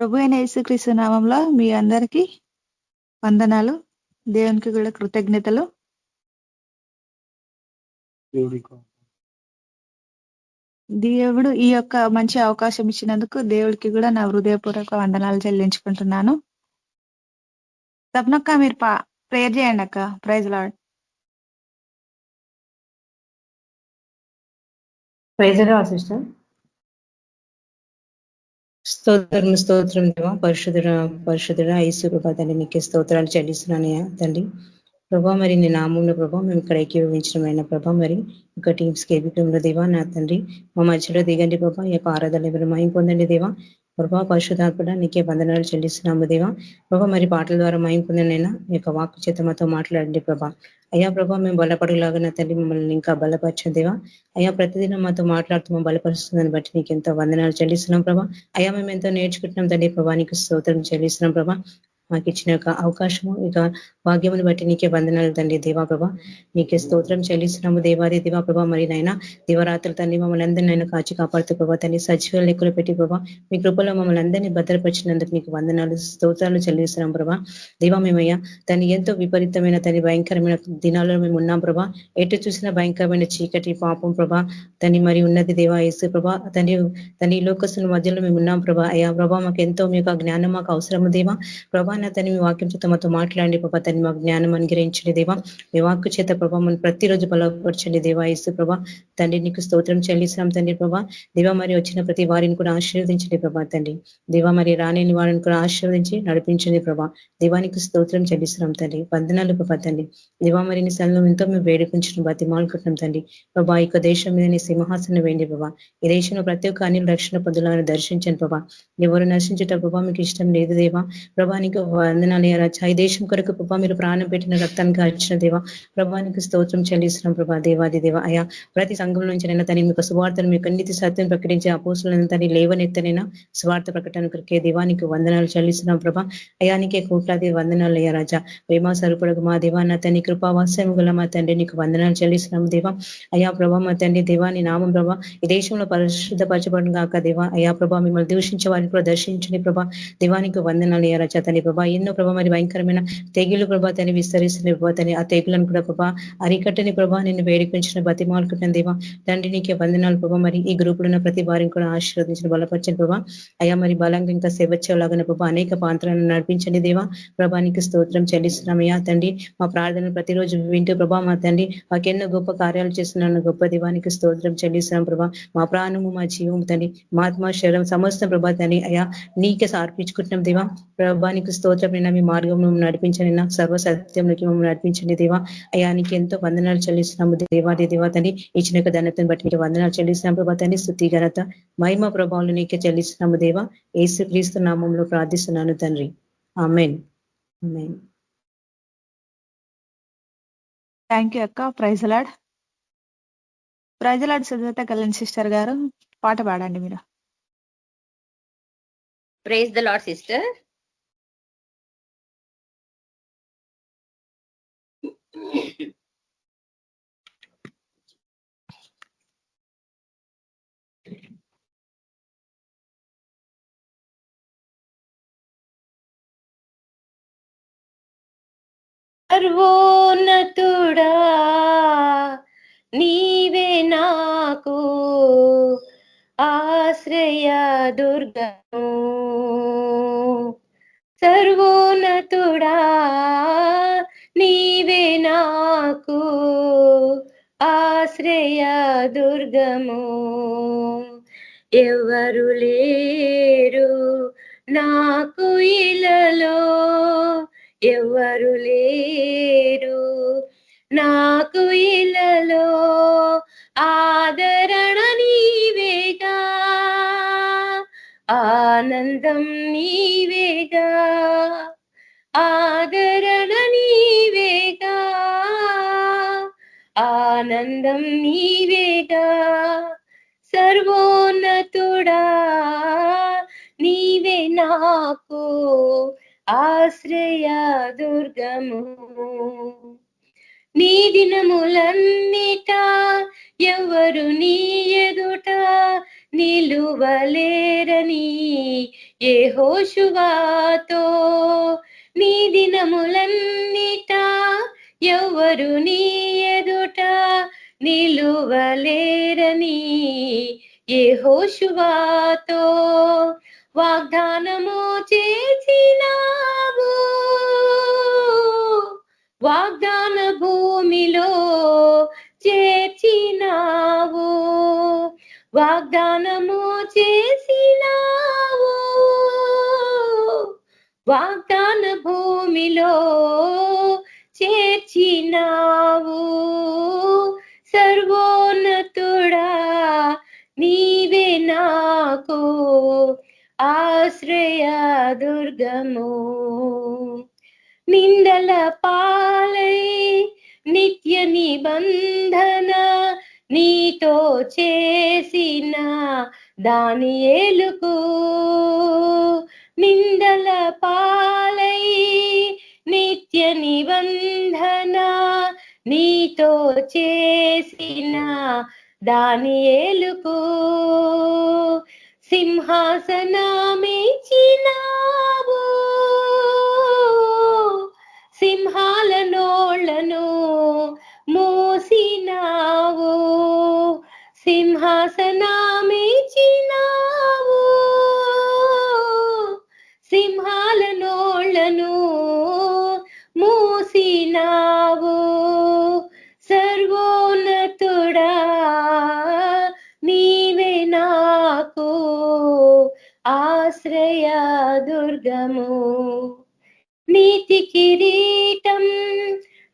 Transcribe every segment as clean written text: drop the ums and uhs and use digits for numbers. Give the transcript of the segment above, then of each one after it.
ప్రభు అయిన యేసుక్రీస్తు నామంలో మీ అందరికీ వందనాలు. దేవునికి కూడా కృతజ్ఞతలు. దేవుడు ఈ యొక్క మంచి అవకాశం ఇచ్చినందుకు దేవుడికి కూడా నా హృదయపూర్వక వందనాలు చెల్లించుకుంటున్నాను. తప్పనక్క మీరు ప్రేయర్ చేయండి అక్క. Praise lord. Praise lord sister. స్తోత్రం దేవా, పరిశుద్ధుడ యేసు ప్రభా తండ్రి నీకే స్తోత్రాలు చెల్లిస్తున్నానయ్యా తండ్రి. ప్రభా మరి నీ నామంలో ప్రభా మేము ఇక్కడ ఏకీభవించడమైన ప్రభా మరి ఒక టీమ్స్కి ఎదుగుతుందో దేవా నా తండ్రి మా మధ్యలో దిగండి ప్రభా ఈ యొక్క ఆరాధన మీరు మహిమ పొందండి దేవా. ప్రభా పరిశుద్ధాత్మడ నీకే వందనాలు చెల్లిస్తున్నాము దేవా. ప్రభా మరి పాటల ద్వారా మహిమ పొందనైనా మీ యొక్క వాక్కు చేత మాతో మాట్లాడండి ప్రభా. అయ్యా ప్రభా మేము బలపడలాగా నా తండ్రి మిమ్మల్ని ఇంకా బలపరచం దేవా. అయ్యా ప్రతిదినం మాతో మాట్లాడుతూ మేము బలపరుస్తుందని బట్టి నీకు ఎంతో వందనాలు చెల్లిస్తున్నాం ప్రభా. అయ్యా మేము ఎంతో నేర్చుకుంటున్నాం తండ్రి ప్రభా, నీకు స్తోత్రం చెల్లిస్తున్నాం ప్రభా. మాకు ఇచ్చిన యొక్క అవకాశము ఇక భాగ్యమును బట్టి నీకే వందనాలు తండ్రి దేవా ప్రభా. నీకే స్తోత్రం చెల్లిస్తున్నాము దేవాది దేవా ప్రభా. మరి నైనా దివరాత్రులు తండ్రి మమ్మల్ని అందరినీ నేను కాచి కాపాడుతూ ప్రభా తండ్రి సజీవ లెక్కలు పెట్టి ప్రభా మీ కృపలో మమ్మల్ని అందరినీ భద్రపరిచినందుకు నీకు వందనాలు స్తోత్రాలు చెల్లిస్తున్నాం ప్రభా. దేవా మేమయ్యా తను ఎంతో విపరీతమైన తన భయంకరమైన దినాల్లో మేము ఉన్నాం ప్రభా. ఎటు చూసిన భయంకరమైన చీకటి పాపం ప్రభా తని మరి ఉన్నది దేవా యేసు ప్రభా. తని లోకస్తుల మధ్యలో మేము ఉన్నాం ప్రభా. అయ్యా ప్రభా మాకు ఎంతో మీ యొక్క జ్ఞానం మాకు అవసరము దేవా ప్రభా. నా తని మీ వాక్యం చేత మాతో మాట్లాడండి ప్రభా. తని మాకు జ్ఞానం అనుగ్రహించండి దేవా. మీ వాక్కు చేత ప్రభా మనం ప్రతిరోజు బలపరచండి దేవా యేసు ప్రభా. తండ్రి నీకు స్తోత్రం చెల్లిస్తున్నాం తండ్రి ప్రభా. దేవా మరి వచ్చిన ప్రతి వారిని కూడా ఆశీర్వదించండి ప్రభా తండ్రి. దేవా మరి రాలేని వారిని కూడా ఆశీర్వదించి నడిపించండి ప్రభా. దేవానికి స్తోత్రం చెల్లిస్తున్నాం తండ్రి. వందనాలు ప్రభా తండ్రి. దేవా మరి నీ సన్నిధిలో ఎంతో మేము వేడుకుంటున్నాం బతిమాలుకుంటున్నాం తండ్రి ప్రభా. ఈ దేశం మీద నీ సింహాసనం వేయండి ప్రభా. ఈ దేశంలో ప్రతి ఒక్క అన్ని రక్షణ పొందులను దర్శించండి ప్రభా. ఎవరు నశించేట ప్రభా మీకు ఇష్టం లేదు దేవా ప్రభా. నీకు వందనాలు రాజా. ఈ దేశం కొరకు ప్రభా మీరు ప్రాణం పెట్టిన రక్తానికి వచ్చిన దేవా ప్రభానికి స్తోత్రం చెల్లిస్తున్నాం ప్రభా. దేవాది దేవ అయా ప్రతి సంఘం నుంచి నైనా తన మీకు సువార్తను మీకు అన్నిటి సత్యం ప్రకటించే అపోస్తులను తని లేవనెత్తనైనా స్వార్థ ప్రకటన కొరికే దేవానికి వందనాలు చెల్లిస్తున్నాం ప్రభా. అయానికే కోట్లాది వందనాలు అయ్యా రాజా. ప్రేమ సరుపడకు మా దేవా నా తండ్రి కృపావాస్యం గల మా తండ్రి నీకు వందనాలు చెల్లిస్తున్నాం దేవా. అయా ప్రభా మా తండ్రి దేవాని నామం ప్రభా ఈ దేశంలో పరిశుద్ధపరచబడిన కాక దేవా. అయా ప్రభా మిమ్మల్ని దూషించే వారిని కూడా దర్శించండి ప్రభా. దేవానికి వందనాలు అయ్యా రాజా తని ప్రభా. ఎన్నో ప్రభా మరి భయంకరమైన తెగులు ప్రభా తని విస్తరిస్తున్న ప్రభా తని ఆ తెగులను కూడా ప్రభా అరికట్టని ప్రభా నిన్ను వేడిపించిన బతిమాలుకుంటున్న దేవా తండ్రి నీకే వందనాలు ప్రభా. మరి ఈ గ్రూపులో ఉన్న ప్రతి వారిని కూడా ఆశీర్వదించిన బలపరచని ప్రభా. అయా మరి బలంగా ఇంకా సేవచ్చేలాగా ప్రభా అనేక పాత్రలను నడిపించండి దేవా ప్రభానికి స్తోత్రం చెల్లిస్తున్నామయ్యా తండ్రి. మా ప్రార్థనలు ప్రతిరోజు వింటూ ప్రభా మా తండ్రి మాకెన్నో గొప్ప కార్యాలు చేస్తున్నాను గొప్ప దేవానికి స్తోత్రం చెల్లిస్తున్నాం ప్రభా. మా ప్రాణము మా జీవం తండ్రి మా ఆత్మ శరీరం సమస్తం ప్రభా తండ్రి అయా నీకే సమర్పించుకుంటున్నాం దేవా ప్రభానికి స్తోత్రమైన మీ మార్గంలో నడిపించండి నా సర్వసత్యంలోకి మమ్మల్ని నడిపించండి దేవా. అయానికి ఎంతో వందనాలు చెల్లిస్తున్నాము దేవాది దేవా తండ్రి. ఇచ్చిన యొక్క ధనతను బట్టి నీకు వందనాలు చెల్లిస్తున్నాం ప్రభా తండ్రి. స్తుతి ఘనత మహిమ ప్రభావాలు నీకే చెల్లిస్తున్నాము దేవా. యేసు క్రీస్తు నామంలో ప్రార్థిస్తున్నాను తండ్రి. ఆమేన్. ఆమేన్. థ్యాంక్ యూ అక్క. Praise lord. Praise Lord Sujatha Kalyan sister గారు పాట పాడండి మీరు. Praise the Lord sister. సర్వోన్నతుడా నీవే నాకు ఆశ్రయ దుర్గము. సర్వోన్నతుడా నీవే నాకు ఆశ్రయ దుర్గము. ఎవరు లేరు నాకు ఇలలో, ఎవరు లేరు నాకు ఇలలో, ఆదరణ నీవేగా, ఆనందం నీవేగా, ఆదరణ నీవేగా, ఆనందం నీవేగా. సర్వోన్నతుడా నీవే నాకు ఆశ్రయ దుర్గము. నీ దినములన్నిట ఎవరు నీ ఎదుట నిలువలేరని యెహోషువతో నీ దినములన్నిట ఎవ్వరు నీ ఎదుట నిలువలేరని యెహోషువతో వాగ్దానము చేసినావు, వాగ్దాన భూమిలో చేర్చినావు, వాగ్దానము చేసినావు, వాగ్దాన భూమిలో చేర్చినావు. సర్వోన్నతుడా నీవే నాకు ఆశ్రయ దుర్గము, నిందల పాలై నిత్య నిబంధన నీతో చేసిన దానియేలుకు, నిందల పాలై నిత్య నిబంధన నీతో చేసిన దానియేలుకు సింహాసనమిచ్చినావు, సింహాల నోళ్లను మోసినావు, సింహాసనమిచ్చినావు, సింహాల నోళ్లను మోసినావు. సర్వోన్నతుడా నీవే నాకు ఆశ్రయ దుర్గము, నీతి కిరీటం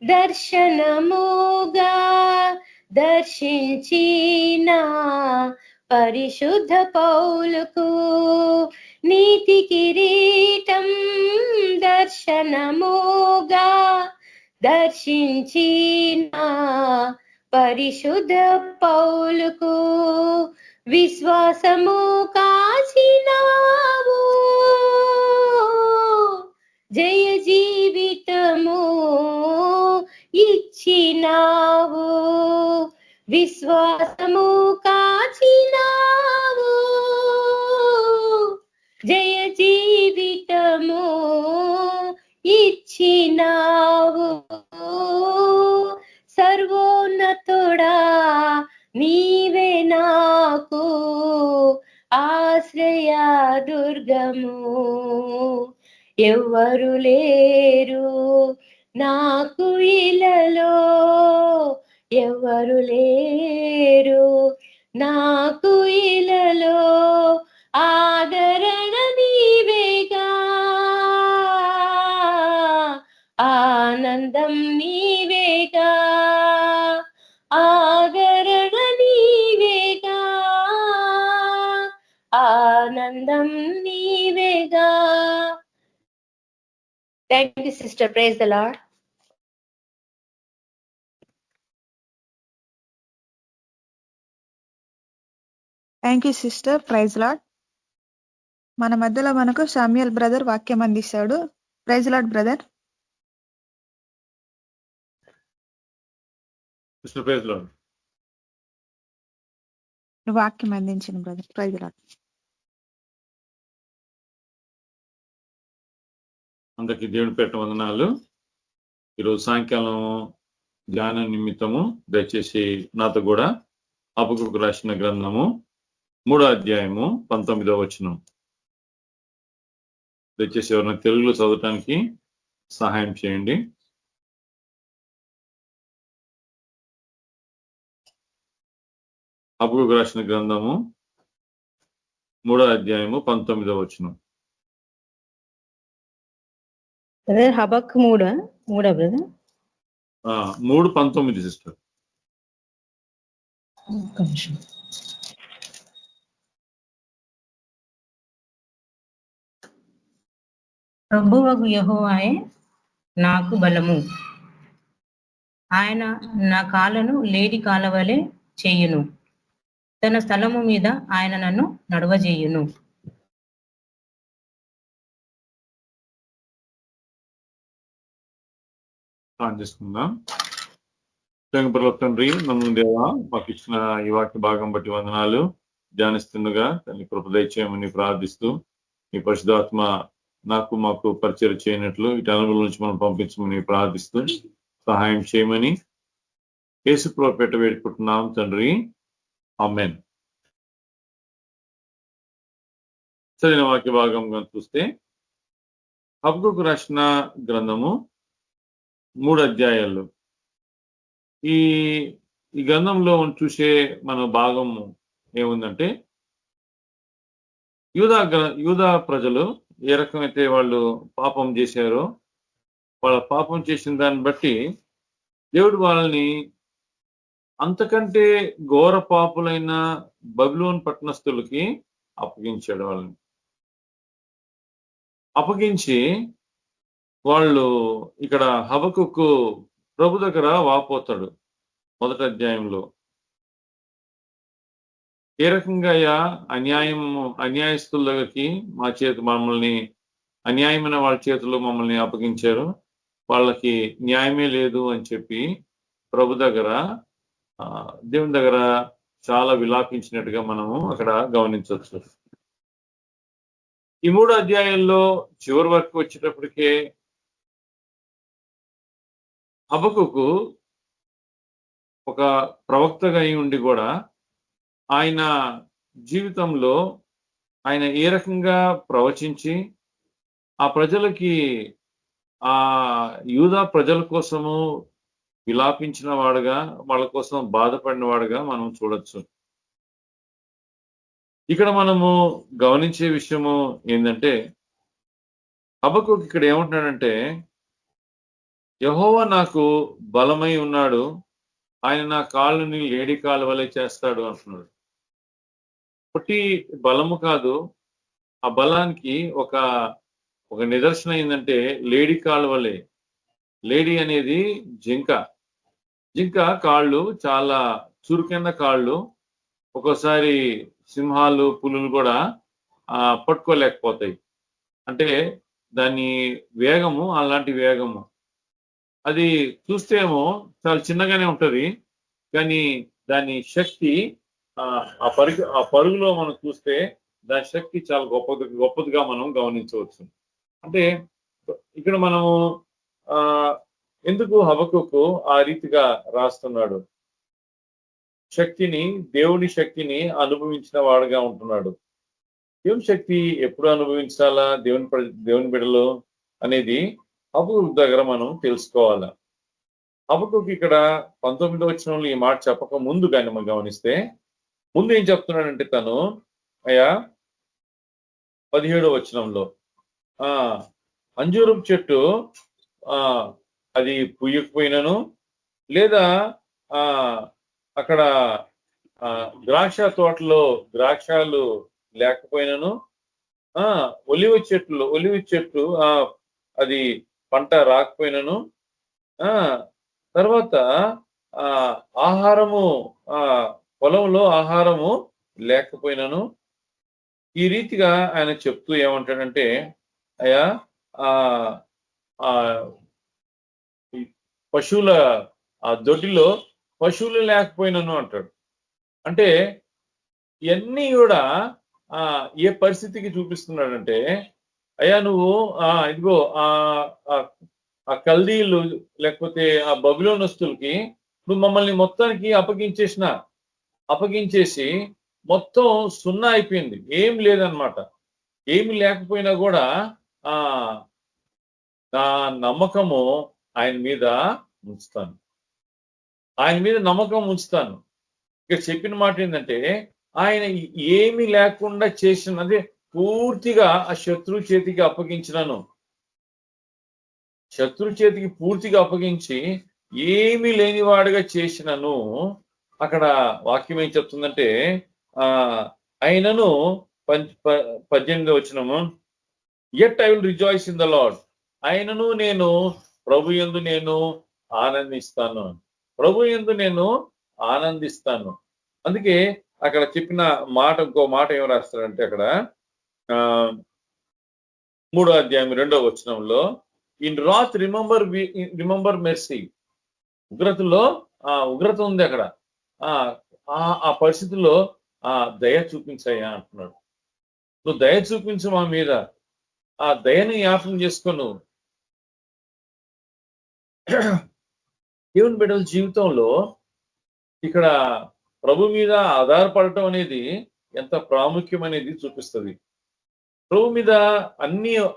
దర్శనముగా దర్శించిన పరిశుద్ధ పౌలుకు, నీతి కిరీటం దర్శనముగా దర్శించిన పరిశుద్ధ పౌలుకు విశ్వాసము కాచినావు, జయ జీవితము ఇచ్చినావు, విశ్వాసము కాచినావు, జయ జీవితము ఇచ్చినావు. సర్వోన్నతుడా నీవే నాకు ఆశ్రయ దుర్గము, ఎవ్వరు లేరు నాకు ఇలలో, ఎవ్వరు లేరు నాకు ఇలలో, ఆదరణ నీవేగా, ఆనందం నీవేగా, ఆదరణ నీవేగా, ఆనందం నీవేగా. Thank you sister. Praise the Lord. Thank you sister. Praise Lord. మన మధ్యలో మనకు శామ్యూయల్ బ్రదర్ వాక్యం అందిస్తాడు. Praise Lord brother. వాక్యం అందించిన బ్రదర్. Praise lord. అందరికి దేవుని పేట వందనాలు. ఈరోజు సాయంకాలం ధ్యాన నిమిత్తము దయచేసి నాతో కూడా హబక్కూకు రాసిన గ్రంథము 3వ అధ్యాయము 19వ వచనం దయచేసి ఎవరైనా తెలుగులో చదవటానికి సహాయం చేయండి. హబక్కూకు రాసిన గ్రంథము 3వ అధ్యాయము 19వ వచనం. Brother హబక్కు 3 brother 3:19 sister. ప్రభువగు యెహోవాయే నాకు బలము, ఆయన నా కాళ్ళను లేడి కాలవలే చేయును, తన స్థలము మీద ఆయన నన్ను నడవజేయును. చేసుకుందాం. తండ్రి నన్ను దేవా మాకు ఇచ్చిన ఈ వాక్య భాగం బట్టి వందనాలు. ధ్యానిస్తుండగా తల్లి కృప దయచేయమని ప్రార్థిస్తూ మీ పరిశుద్ధాత్మ నాకు మాకు పరిచయం చేయనట్లు ఇటు అనుభవం నుంచి మనం పంపించమని ప్రార్థిస్తూ సహాయం చేయమని యేసు ప్రభువు పేరిట వేడుకుంటున్నాం తండ్రి, ఆమేన్. చదివిన వాక్య భాగంగా చూస్తే హబక్కూకు రాసిన గ్రంథము 3 అధ్యాయాలు. ఈ గ్రంథంలో చూసే మన భాగం ఏముందంటే యూదా ప్రజలు ఏ రకమైతే వాళ్ళు పాపం చేశారో వాళ్ళ పాపం చేసిన దాన్ని బట్టి దేవుడు వాళ్ళని అంతకంటే ఘోర పాపులైన బబిలోను పట్టణస్థులకి అప్పగించాడు. వాళ్ళని అప్పగించి వాళ్ళు ఇక్కడ హబక్కూకు ప్రభు దగ్గర వాపోతాడు 1వ అధ్యాయంలో. ఏ రకంగా అన్యాయస్తుల దగ్గరికి మమ్మల్ని అన్యాయమైన వాళ్ళ చేతుల్లో మమ్మల్ని అప్పగించారు, వాళ్ళకి న్యాయమే లేదు అని చెప్పి ప్రభు దగ్గర దేవుని దగ్గర చాలా విలాపించినట్టుగా మనము అక్కడ గమనించవచ్చు. ఈ 3 అధ్యాయాల్లో చివరి వరకు వచ్చేటప్పటికే హబక్కూకు ఒక ప్రవక్తగా అయి ఉండి కూడా ఆయన జీవితంలో ఆయన ఏ రకంగా ప్రవచించి ఆ ప్రజలకి ఆ యూదా ప్రజల కోసము విలాపించిన వాడుగా, వాళ్ళ కోసం బాధపడిన వాడుగా మనం చూడొచ్చు. ఇక్కడ మనము గమనించే విషయము ఏంటంటే హబక్కూకు ఇక్కడ ఏమంటున్నాడంటే యెహోవా నాకు బలమై ఉన్నాడు, ఆయన నా కాళ్ళని లేడి కాళ్ళ వలె చేస్తాడు అంటున్నాడు. ఒకటి బలము కాదు, ఆ బలానికి ఒక నిదర్శనం ఏంటంటే లేడి కాళ్ళ వలె. లేడీ అనేది జింక కాళ్ళు చాలా చురుకైన కాళ్ళు. ఒక్కోసారి సింహాలు పులులు కూడా పట్టుకోలేకపోతాయి. అంటే దాని వేగము అలాంటి వేగము. అది చూస్తేమో చాలా చిన్నగానే ఉంటది, కానీ దాని శక్తి ఆ పరుగులో మనం చూస్తే దాని శక్తి చాలా గొప్పదిగా మనం గమనించవచ్చు. అంటే ఇక్కడ మనము ఎందుకు హబక్కూకు ఆ రీతిగా రాస్తున్నాడు? దేవుని శక్తిని అనుభవించిన వాడుగా ఉంటున్నాడు. దేవుని శక్తి ఎప్పుడు అనుభవించాలా దేవుని బిడ్డలు అనేది హబక్కూకు దగ్గర మనం తెలుసుకోవాలా. హబక్కూకు ఇక్కడ 19వ వచనంలో ఈ మాట చెప్పక ముందు కానీ మనం గమనిస్తే ముందు ఏం చెప్తున్నాడంటే తను 17వ వచనంలో అంజూరం చెట్టు అది పుయ్యకపోయినను, లేదా అక్కడ ద్రాక్ష తోటలో ద్రాక్షాలు లేకపోయినను, ఒలివ చెట్టు అది పంట రాకపోయినను, తర్వాత ఆహారము పొలంలో ఆహారము లేకపోయినను, ఈ రీతిగా ఆయన చెప్తూ ఏమంటాడంటే అయ్యా పశువుల దొడ్డిలో పశువులు లేకపోయినను అంటాడు. అంటే ఇవన్నీ కూడా ఏ పరిస్థితికి చూపిస్తున్నాడంటే అయ్యా నువ్వు ఇదిగో ఆ కల్దీలు లేకపోతే ఆ బబిలోనస్తులకి నువ్వు మమ్మల్ని మొత్తానికి అప్పగించేసి మొత్తం సున్నా అయిపోయింది, ఏం లేదనమాట. ఏమి లేకపోయినా కూడా నా నమ్మకము ఆయన మీద నమ్మకం ఉంచుతాను. ఇక్కడ చెప్పిన మాట ఏంటంటే ఆయన ఏమి లేకుండా చేసినది పూర్తిగా ఆ శత్రువు చేతికి అప్పగించినాను. శత్రువు చేతికి పూర్తిగా అప్పగించి ఏమీ లేనివాడుగా చేసినను. అక్కడ వాక్యం ఏం చెప్తుందంటే ఆయనను 18వ వచనము yet I will rejoice in the lord. ఆయనను నేను ప్రభు యందు నేను ఆనందిస్తాను. ప్రభు యందు నేను ఆనందిస్తాను. అందుకే అక్కడ చెప్పిన మాట ఇంకో మాట ఏం రాస్తారంటే అక్కడ 3వ అధ్యాయం 2వ వచనంలో ఇన్ రాత్ రిమెంబర్ మెర్సీ. ఉగ్రతలో ఉగ్రత ఉంది అక్కడ, ఆ పరిస్థితుల్లో దయ చూపించాయా అంటున్నాడు. నువ్వు దయ చూపించు మా మీద, ఆ దయని జ్ఞాపకం చేసుకో. నువ్వు దేవుని బిడ్డల జీవితంలో ఇక్కడ ప్రభు మీద ఆధారపడటం అనేది ఎంత ప్రాముఖ్యం అనేది చూపిస్తుంది. ప్రభు మీద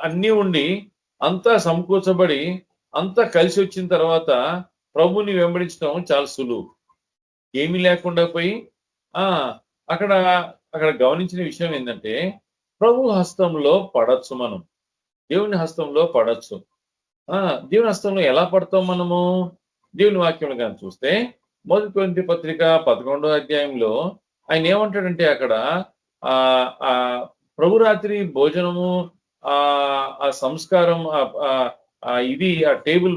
అన్ని ఉండి అంతా సమకూర్చబడి అంతా కలిసి వచ్చిన తర్వాత ప్రభుని వెంబడించడం చాలా సులువు. ఏమీ లేకుండా పోయి అక్కడ గమనించిన విషయం ఏంటంటే, ప్రభు హస్తంలో పడచ్చు. మనం దేవుని హస్తంలో పడచ్చు. దేవుని హస్తంలో ఎలా పడతాం మనము? దేవుని వాక్యం కానీ చూస్తే మొదటి కొరింథీ పత్రిక 11వ అధ్యాయంలో ఆయన ఏమంటాడంటే, అక్కడ ఆ ప్రభు రాత్రి భోజనము, ఆ సంస్కారం, ఇది ఆ టేబుల్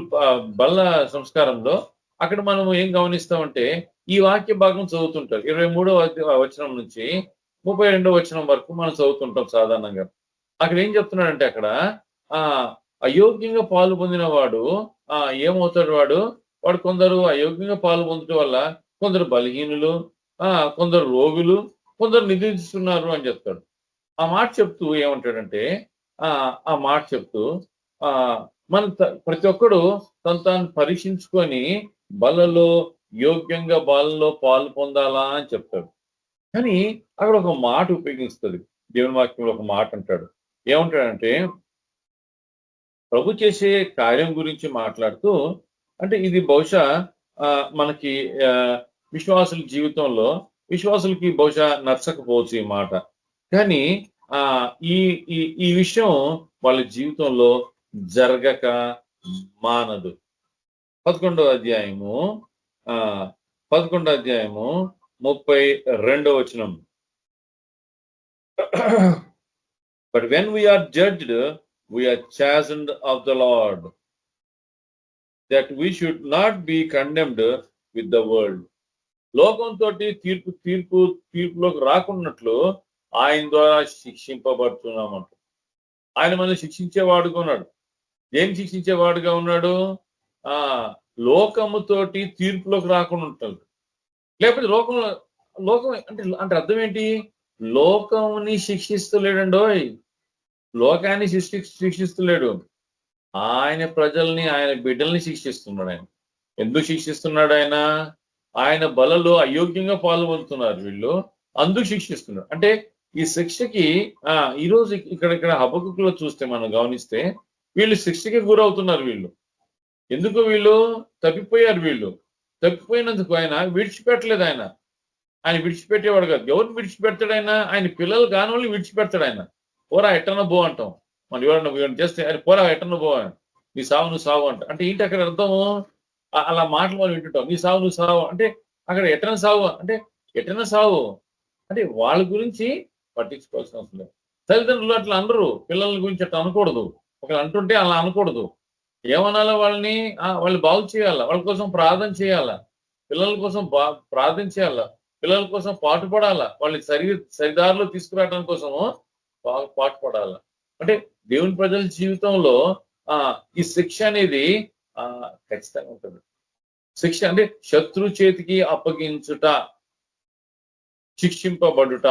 బల్ల సంస్కారంలో అక్కడ మనం ఏం గమనిస్తామంటే, ఈ వాక్య భాగం చదువుతుంటారు 23వ వచనం నుంచి 32వ వచనం వరకు మనం చదువుతుంటాం సాధారణంగా. అక్కడ ఏం చెప్తున్నాడంటే, అక్కడ అయోగ్యంగా పాలు పొందిన వాడు ఏమవుతాడు? వాడు కొందరు అయోగ్యంగా పాలు పొందడం వల్ల కొందరు బలహీనులు, కొందరు రోగులు, కొందరు నిద్రిస్తున్నారు అని చెప్తాడు. ఆ మాట చెప్తూ ఏమంటాడంటే, ఆ మాట చెప్తూ మన ప్రతి ఒక్కడు తాను పరీక్షించుకొని యోగ్యంగా బలలో పాలు పొందాలా అని చెప్తాడు. కానీ అక్కడ ఒక మాట ఉపయోగిస్తుంది. దేవుని వాక్యంలో ఒక మాట అంటాడు. ఏమంటాడంటే, ప్రభు చేసే కార్యం గురించి మాట్లాడుతూ, అంటే ఇది బహుశా మనకి విశ్వాసుల జీవితంలో విశ్వాసులకి బహుశా నచ్చకపోవచ్చు ఈ మాట. కానీ ఈ విషయం వాళ్ళ జీవితంలో జరగక మానదు. 11వ అధ్యాయము 32వ వచనం. But when we are judged, we are chastened of the Lord, that we should not be condemned with the world. లోకంతో తీర్పులోకి రాకున్నట్లు ఆయన ద్వారా శిక్షింపబడుతున్నామంట. ఆయన మనం శిక్షించేవాడుగా ఉన్నాడు. ఏం శిక్షించేవాడుగా ఉన్నాడు? లోకముతోటి తీర్పులోకి రాకుండా ఉంటాడు. లేకపోతే లోకం అంటే అర్థం ఏంటి? లోకంని శిక్షిస్తలేడండోయ్. లోకాన్ని శిక్షిస్తలేడు. ఆయన ప్రజల్ని, ఆయన బిడ్డల్ని శిక్షిస్తున్నాడు. ఆయన ఎందుకు శిక్షిస్తున్నాడు? ఆయన బలలో అయోగ్యంగా పాల్గొంటున్నారు వీళ్ళు, అందుకు శిక్షిస్తున్నాడు. అంటే ఈ శిక్షకి ఈరోజు ఇక్కడ హబక్కులో చూస్తే మనం గమనిస్తే వీళ్ళు శిక్షకి గురవుతున్నారు. వీళ్ళు ఎందుకు? వీళ్ళు తప్పిపోయారు. వీళ్ళు తప్పిపోయినందుకు ఆయన విడిచిపెట్టలేదు. ఆయన విడిచిపెట్టేవాడు కాదు. ఎవరిని విడిచిపెడతాడు? ఆయన పిల్లలు కాని వాళ్ళని విడిచిపెడతాడు. ఆయన పోరా ఎట్టన బో అంటాం. మనం ఎవరన్నా చేస్తే ఆయన పోరా ఎట్టన బో, నీ సావు నువ్వు సావు అంట. అంటే ఏంటి అక్కడ అర్థము? అలా మాటలు మనం వింటుంటాం. నీ సావు నువ్వు సావు అంటే అక్కడ ఎట్టన సావు అంటే ఎట్టన సావు అంటే వాళ్ళ గురించి పట్టించుకోవాల్సిన అవసరం లేదు. తల్లిదండ్రులు అట్లా అనరు. పిల్లల గురించి అట్లా అనకూడదు. ఒకళ్ళు అంటుంటే అలా అనకూడదు. ఏమనాలా? వాళ్ళు బాగు చేయాలా, వాళ్ళ కోసం ప్రార్థన చేయాలా, పిల్లల కోసం ప్రార్థన చేయాలా, పిల్లల కోసం పాటుపడాలా, వాళ్ళని సరిదారిలో తీసుకురావడం కోసము పాటుపడాలా. అంటే దేవుని ప్రజల జీవితంలో ఈ శిక్ష అనేది ఖచ్చితంగా ఉంటుంది. శిక్ష అంటే శత్రు చేతికి అప్పగించుట, శిక్షింపబడుట.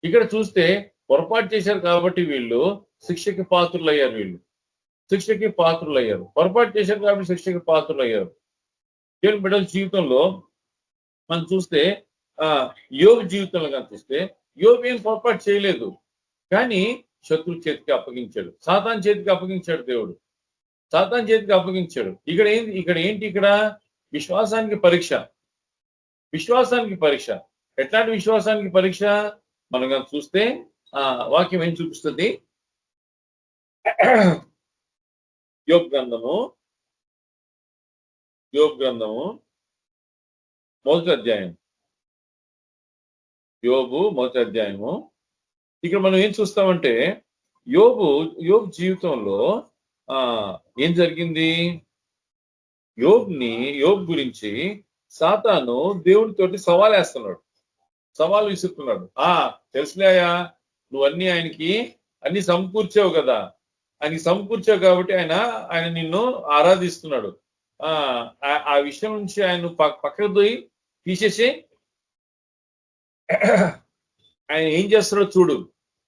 ఇక్కడ చూస్తే పొరపాటు చేశారు కాబట్టి వీళ్ళు శిక్షకి పాత్రులయ్యారు. పొరపాటు చేశారు కాబట్టి శిక్షకి పాత్రులయ్యారు. దేవుని బిడ్డల జీవితంలో మనం చూస్తే యోబు జీవితంలో కానీ చూస్తే యోబు ఏం పొరపాటు చేయలేదు. కానీ శత్రు చేతికి అప్పగించాడు, సాతాను చేతికి అప్పగించాడు. దేవుడు సాతాను చేతికి అప్పగించాడు. ఇక్కడ ఏంటి? ఇక్కడ విశ్వాసానికి పరీక్ష. ఎట్లాంటి విశ్వాసానికి పరీక్ష? మనం కానీ చూస్తే వాక్యం ఏం చూపిస్తుంది? యోబు గ్రంథము మొదటి అధ్యాయం. యోబు మొదటి అధ్యాయము. ఇక్కడ మనం ఏం చూస్తామంటే యోబు జీవితంలో ఏం జరిగింది? యోబు గురించి సాతాను దేవుడితోటి సవాల్ విసురుతున్నాడు. తెలుసులేయా, నువ్వు ఆయనకి అన్ని సమకూర్చావు కదా, ఆయనకి సమకూర్చావు కాబట్టి ఆయన నిన్ను ఆరాధిస్తున్నాడు. ఆ విషయం నుంచి ఆయన పక్కకు పోయి తీసేసి ఆయన ఏం చేస్తాడో చూడు.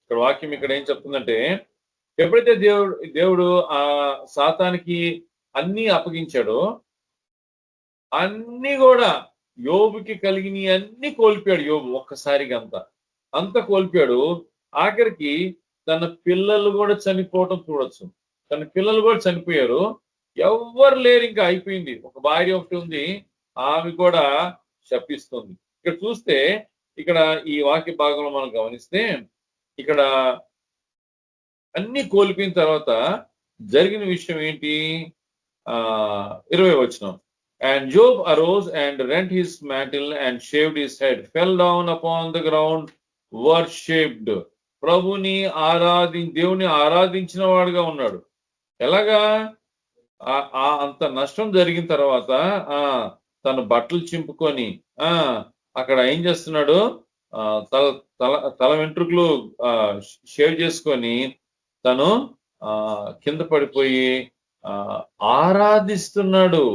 ఇక్కడ వాక్యం ఇక్కడ ఏం చెప్తుందంటే, ఎప్పుడైతే దేవుడు ఆ సాతానికి అన్ని అప్పగించాడో, అన్ని కూడా యోబుకి కలిగిన అన్ని కోల్పోయాడు. యోబు ఒక్కసారిగా అంత కోల్పోయాడు. ఆఖరికి తన పిల్లలు కూడా చనిపోవటం చూడొచ్చు. తన పిల్లలు కూడా చనిపోయారు. ఎవ్వరు లేరు, ఇంకా అయిపోయింది. ఒక భార్య ఒకటి ఉంది, ఆమె కూడా శపిస్తుంది. ఇక్కడ చూస్తే, ఇక్కడ ఈ వాక్య భాగంలో మనం గమనిస్తే, ఇక్కడ అన్ని కోల్పోయిన తర్వాత జరిగిన విషయం ఏంటి? 20వ వచనం. And Job arose and rent his mantle and shaved his head, fell down upon the ground, worshipped. ప్రభుని దేవుని ఆరాధించిన వాడుగా ఉన్నాడు. ఎలాగా? అంత నష్టం జరిగిన తర్వాత తను బట్టలు చింపుకొని అక్కడ ఏం చేస్తున్నాడు? తల వెంట్రుకలు షేవ్ చేసుకొని తను కింద పడిపోయి ఆరాధిస్తున్నాడు.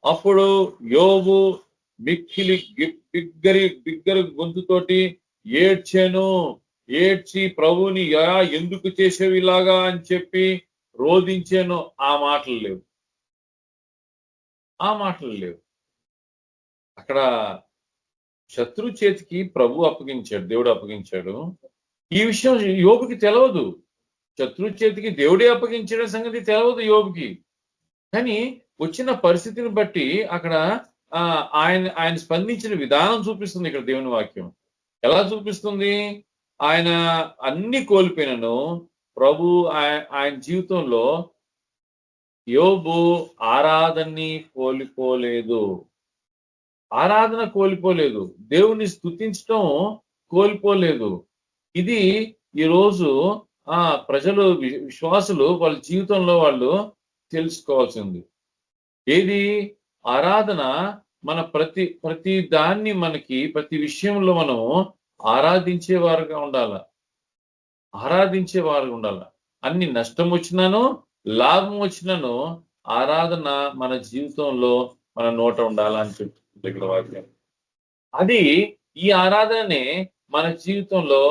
అప్పుడు యోబు మిక్కిలి బిగ్గరి గొంతుతోటి ఏడ్చి ప్రభుని ఎందుకు చేసేవి ఇలాగా అని చెప్పి రోధించాను. ఆ మాటలు లేవు. అక్కడ శత్రు చేతికి ప్రభు అప్పగించాడు, దేవుడు అప్పగించాడు. ఈ విషయం యోబుకి తెలియదు. శత్రు చేతికి దేవుడే అప్పగించిన సంగతి తెలియదు యోబుకి. కానీ వచ్చిన పరిస్థితిని బట్టి అక్కడ ఆయన స్పందించిన విధానం చూపిస్తుంది ఇక్కడ దేవుని వాక్యం. ఎలా చూపిస్తుంది? ఆయన అన్ని కోల్పోయినను ప్రభు ఆయన జీవితంలో యోబు ఆరాధన కోల్పోలేదు. దేవుని స్తుతించడం కోల్పోలేదు. ఇది ఈరోజు ప్రజలు, విశ్వాసులు వాళ్ళ జీవితంలో వాళ్ళు తెలుసుకోవాల్సింది. ఏది? ఆరాధన. మన ప్రతి దాన్ని మనకి ప్రతి విషయంలో మనం ఆరాధించేవారుగా ఉండాల. అన్ని నష్టం వచ్చినాను లాభం వచ్చినాను ఆరాధన మన జీవితంలో మన నోట ఉండాలని చెప్తుంది ఇక్కడ వాక్యం. అది ఈ ఆరాధనే మన జీవితంలో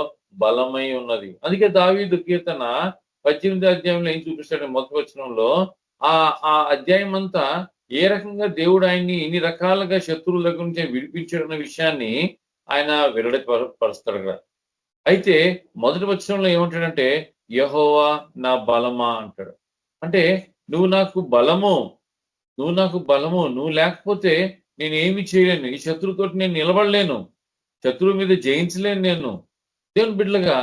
బలమై ఉన్నది. అందుకే దావీదు కీర్తన 18వ అధ్యాయంలో ఏం చూపిస్తాడు? మొదటి వచనంలో ఆ అధ్యాయం అంతా ఏ రకంగా దేవుడు ఆయన్ని ఎన్ని రకాలుగా శత్రువుల దగ్గర నుంచి విడిపించాడన్న విషయాన్ని ఆయన వెల్లడిపరుస్తాడు కదా. అయితే మొదటి వచనంలో ఏమంటాడంటే, యెహోవా నా బలమా అంటాడు. అంటే నువ్వు నాకు బలము, నువ్వు లేకపోతే నేను ఏమి చేయలేను. ఈ శత్రువుతోటి నేను నిలబడలేను, శత్రువు మీద జయించలేను నేను. దేవుని బిడ్డలుగా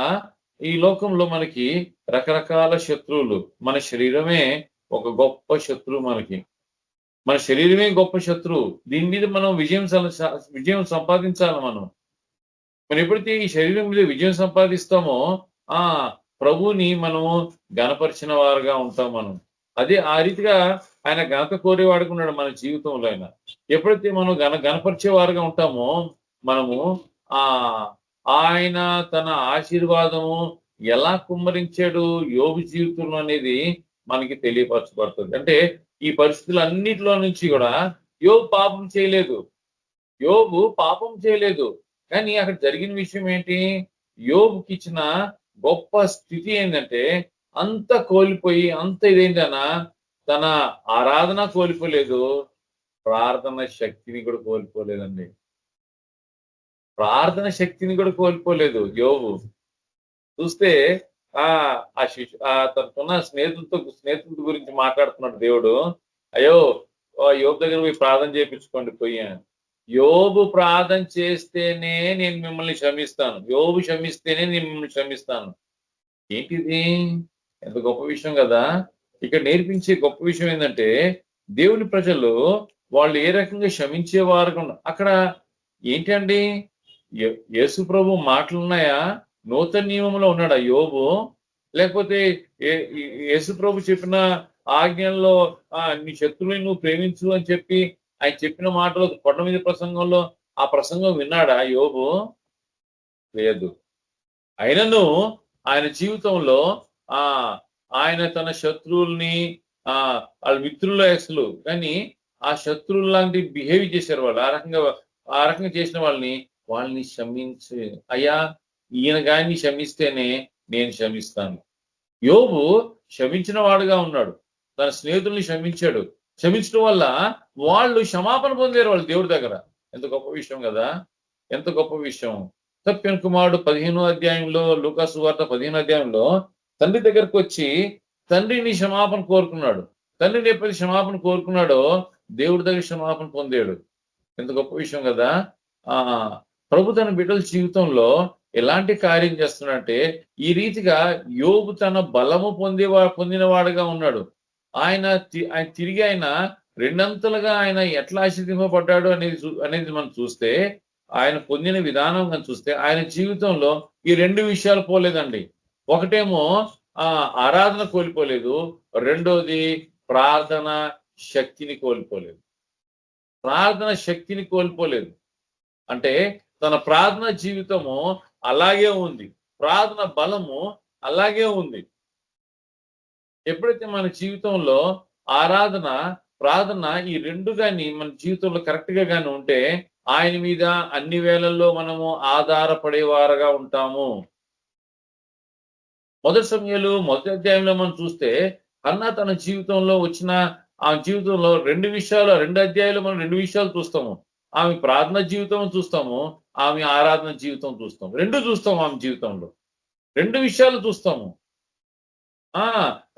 ఈ లోకంలో మనకి రకరకాల శత్రువులు. మన శరీరమే ఒక గొప్ప శత్రువు. మన శరీరమే గొప్ప శత్రువు. దీని మీద మనం విజయం సంపాదించాలి. మనం ఎప్పుడైతే ఈ శరీరం మీద విజయం సంపాదిస్తామో ప్రభువుని మనము గణపరిచిన వారుగా ఉంటాం. అదే ఆ రీతిగా ఆయన ఘనత కోరేవాడుకున్నాడు మన జీవితంలో. ఎప్పుడైతే మనం గణపరిచే వారుగా ఉంటామో మనము ఆయన తన ఆశీర్వాదము ఎలా కుమ్మరించాడు యోబు జీవితంలో అనేది మనకి తెలియపరచబడుతుంది. అంటే ఈ పరిస్థితులన్నిటిలో నుంచి కూడా యోబు పాపం చేయలేదు. కానీ అక్కడ జరిగిన విషయం ఏంటి? యోబుకి ఇచ్చిన గొప్ప స్థితి ఏంటంటే, అంత కోల్పోయి అంత ఇదేంటన్నా తన ఆరాధన కోల్పోలేదు, ప్రార్థన శక్తిని కూడా కోల్పోలేదండి. కోల్పోలేదు యోబు. చూస్తే తనకున్న స్నేహితులతో గురించి మాట్లాడుతున్నాడు దేవుడు. అయ్యో యోబు దగ్గర పోయి ప్రార్థన చేయించుకోండి పోయా. యోబు ప్రార్థన చేస్తేనే నేను మిమ్మల్ని క్షమిస్తాను, యోబు క్షమిస్తేనే నేను మిమ్మల్ని క్షమిస్తాను. ఏంటిది? ఎంత గొప్ప విషయం కదా. ఇక్కడ నేర్పించే గొప్ప విషయం ఏంటంటే, దేవుని ప్రజలు వాళ్ళు ఏ రకంగా క్షమించేవారుగా అక్కడ ఏంటండి? యేసు ప్రభు మాటలున్నాయా? నూతన నియమంలో ఉన్నాడా యోబు? లేకపోతే యేసు ప్రభు చెప్పిన ఆజ్ఞల్లో నీ శత్రువుని నువ్వు ప్రేమించు అని చెప్పి ఆయన చెప్పిన మాటలు కొండ మీద ప్రసంగంలో ఆ ప్రసంగం విన్నాడా యోబు? లేదు. అయినను ఆయన జీవితంలో ఆయన తన శత్రువుల్ని వాళ్ళ మిత్రుల కానీ ఆ శత్రువులు లాంటి బిహేవ్ చేశారు వాళ్ళు. ఆ రకంగా చేసిన వాళ్ళని వాళ్ళని క్షమించి అయ్యా ఈయన గాని క్షమిస్తేనే నేను క్షమిస్తాను. యోబు క్షమించిన వాడుగా ఉన్నాడు, తన స్నేహితుల్ని క్షమించాడు. క్షమించడం వల్ల వాళ్ళు క్షమాపణ పొందారు వాళ్ళు దేవుడి దగ్గర. ఎంత గొప్ప విషయం కదా, ఎంత గొప్ప విషయం. తప్పిన కుమారుడు 15వ అధ్యాయంలో, లూకా సువార్త 15వ అధ్యాయంలో తండ్రి దగ్గరకు వచ్చి తండ్రిని క్షమాపణ కోరుకున్నాడు. తండ్రిని ఎప్పుడైతే క్షమాపణ కోరుకున్నాడో దేవుడి దగ్గర క్షమాపణ పొందాడు. ఎంత గొప్ప విషయం కదా. ప్రభు తన బిడ్డల జీవితంలో ఎలాంటి కార్యం చేస్తున్నాడంటే ఈ రీతిగా యోబు తన బలము పొందినవాడుగా ఉన్నాడు. ఆయన తిరిగి ఆయన రెండంతలుగా ఆయన ఎట్లా ఆశీర్వదింపబడ్డాడు అనేది మనం చూస్తే, ఆయన పొందిన విధానం కానీ చూస్తే ఆయన జీవితంలో ఈ రెండు విషయాలు పోలేదండి. ఒకటేమో ఆరాధన కోల్పోలేదు, రెండోది ప్రార్థన శక్తిని కోల్పోలేదు. ప్రార్థన శక్తిని కోల్పోలేదు అంటే తన ప్రార్థన జీవితము అలాగే ఉంది, ప్రార్థన బలము అలాగే ఉంది. ఎప్పుడైతే మన జీవితంలో ఆరాధన ప్రార్థన ఈ రెండు కానీ మన జీవితంలో కరెక్ట్ గా కానీ ఉంటే ఆయన మీద అన్ని వేళల్లో మనము ఆధారపడేవారుగా ఉంటాము. మొదటి సమయాలు మొదటి అధ్యాయంలో మనం చూస్తే హన్నా తన జీవితంలో వచ్చిన ఆ జీవితంలో రెండు అధ్యాయాలు మనం రెండు విషయాలు చూస్తాము. ఆమె ప్రార్థన జీవితం చూస్తాము, ఆమె ఆరాధన జీవితం చూస్తాము. రెండు చూస్తాము ఆమె జీవితంలో, రెండు విషయాలు చూస్తాము.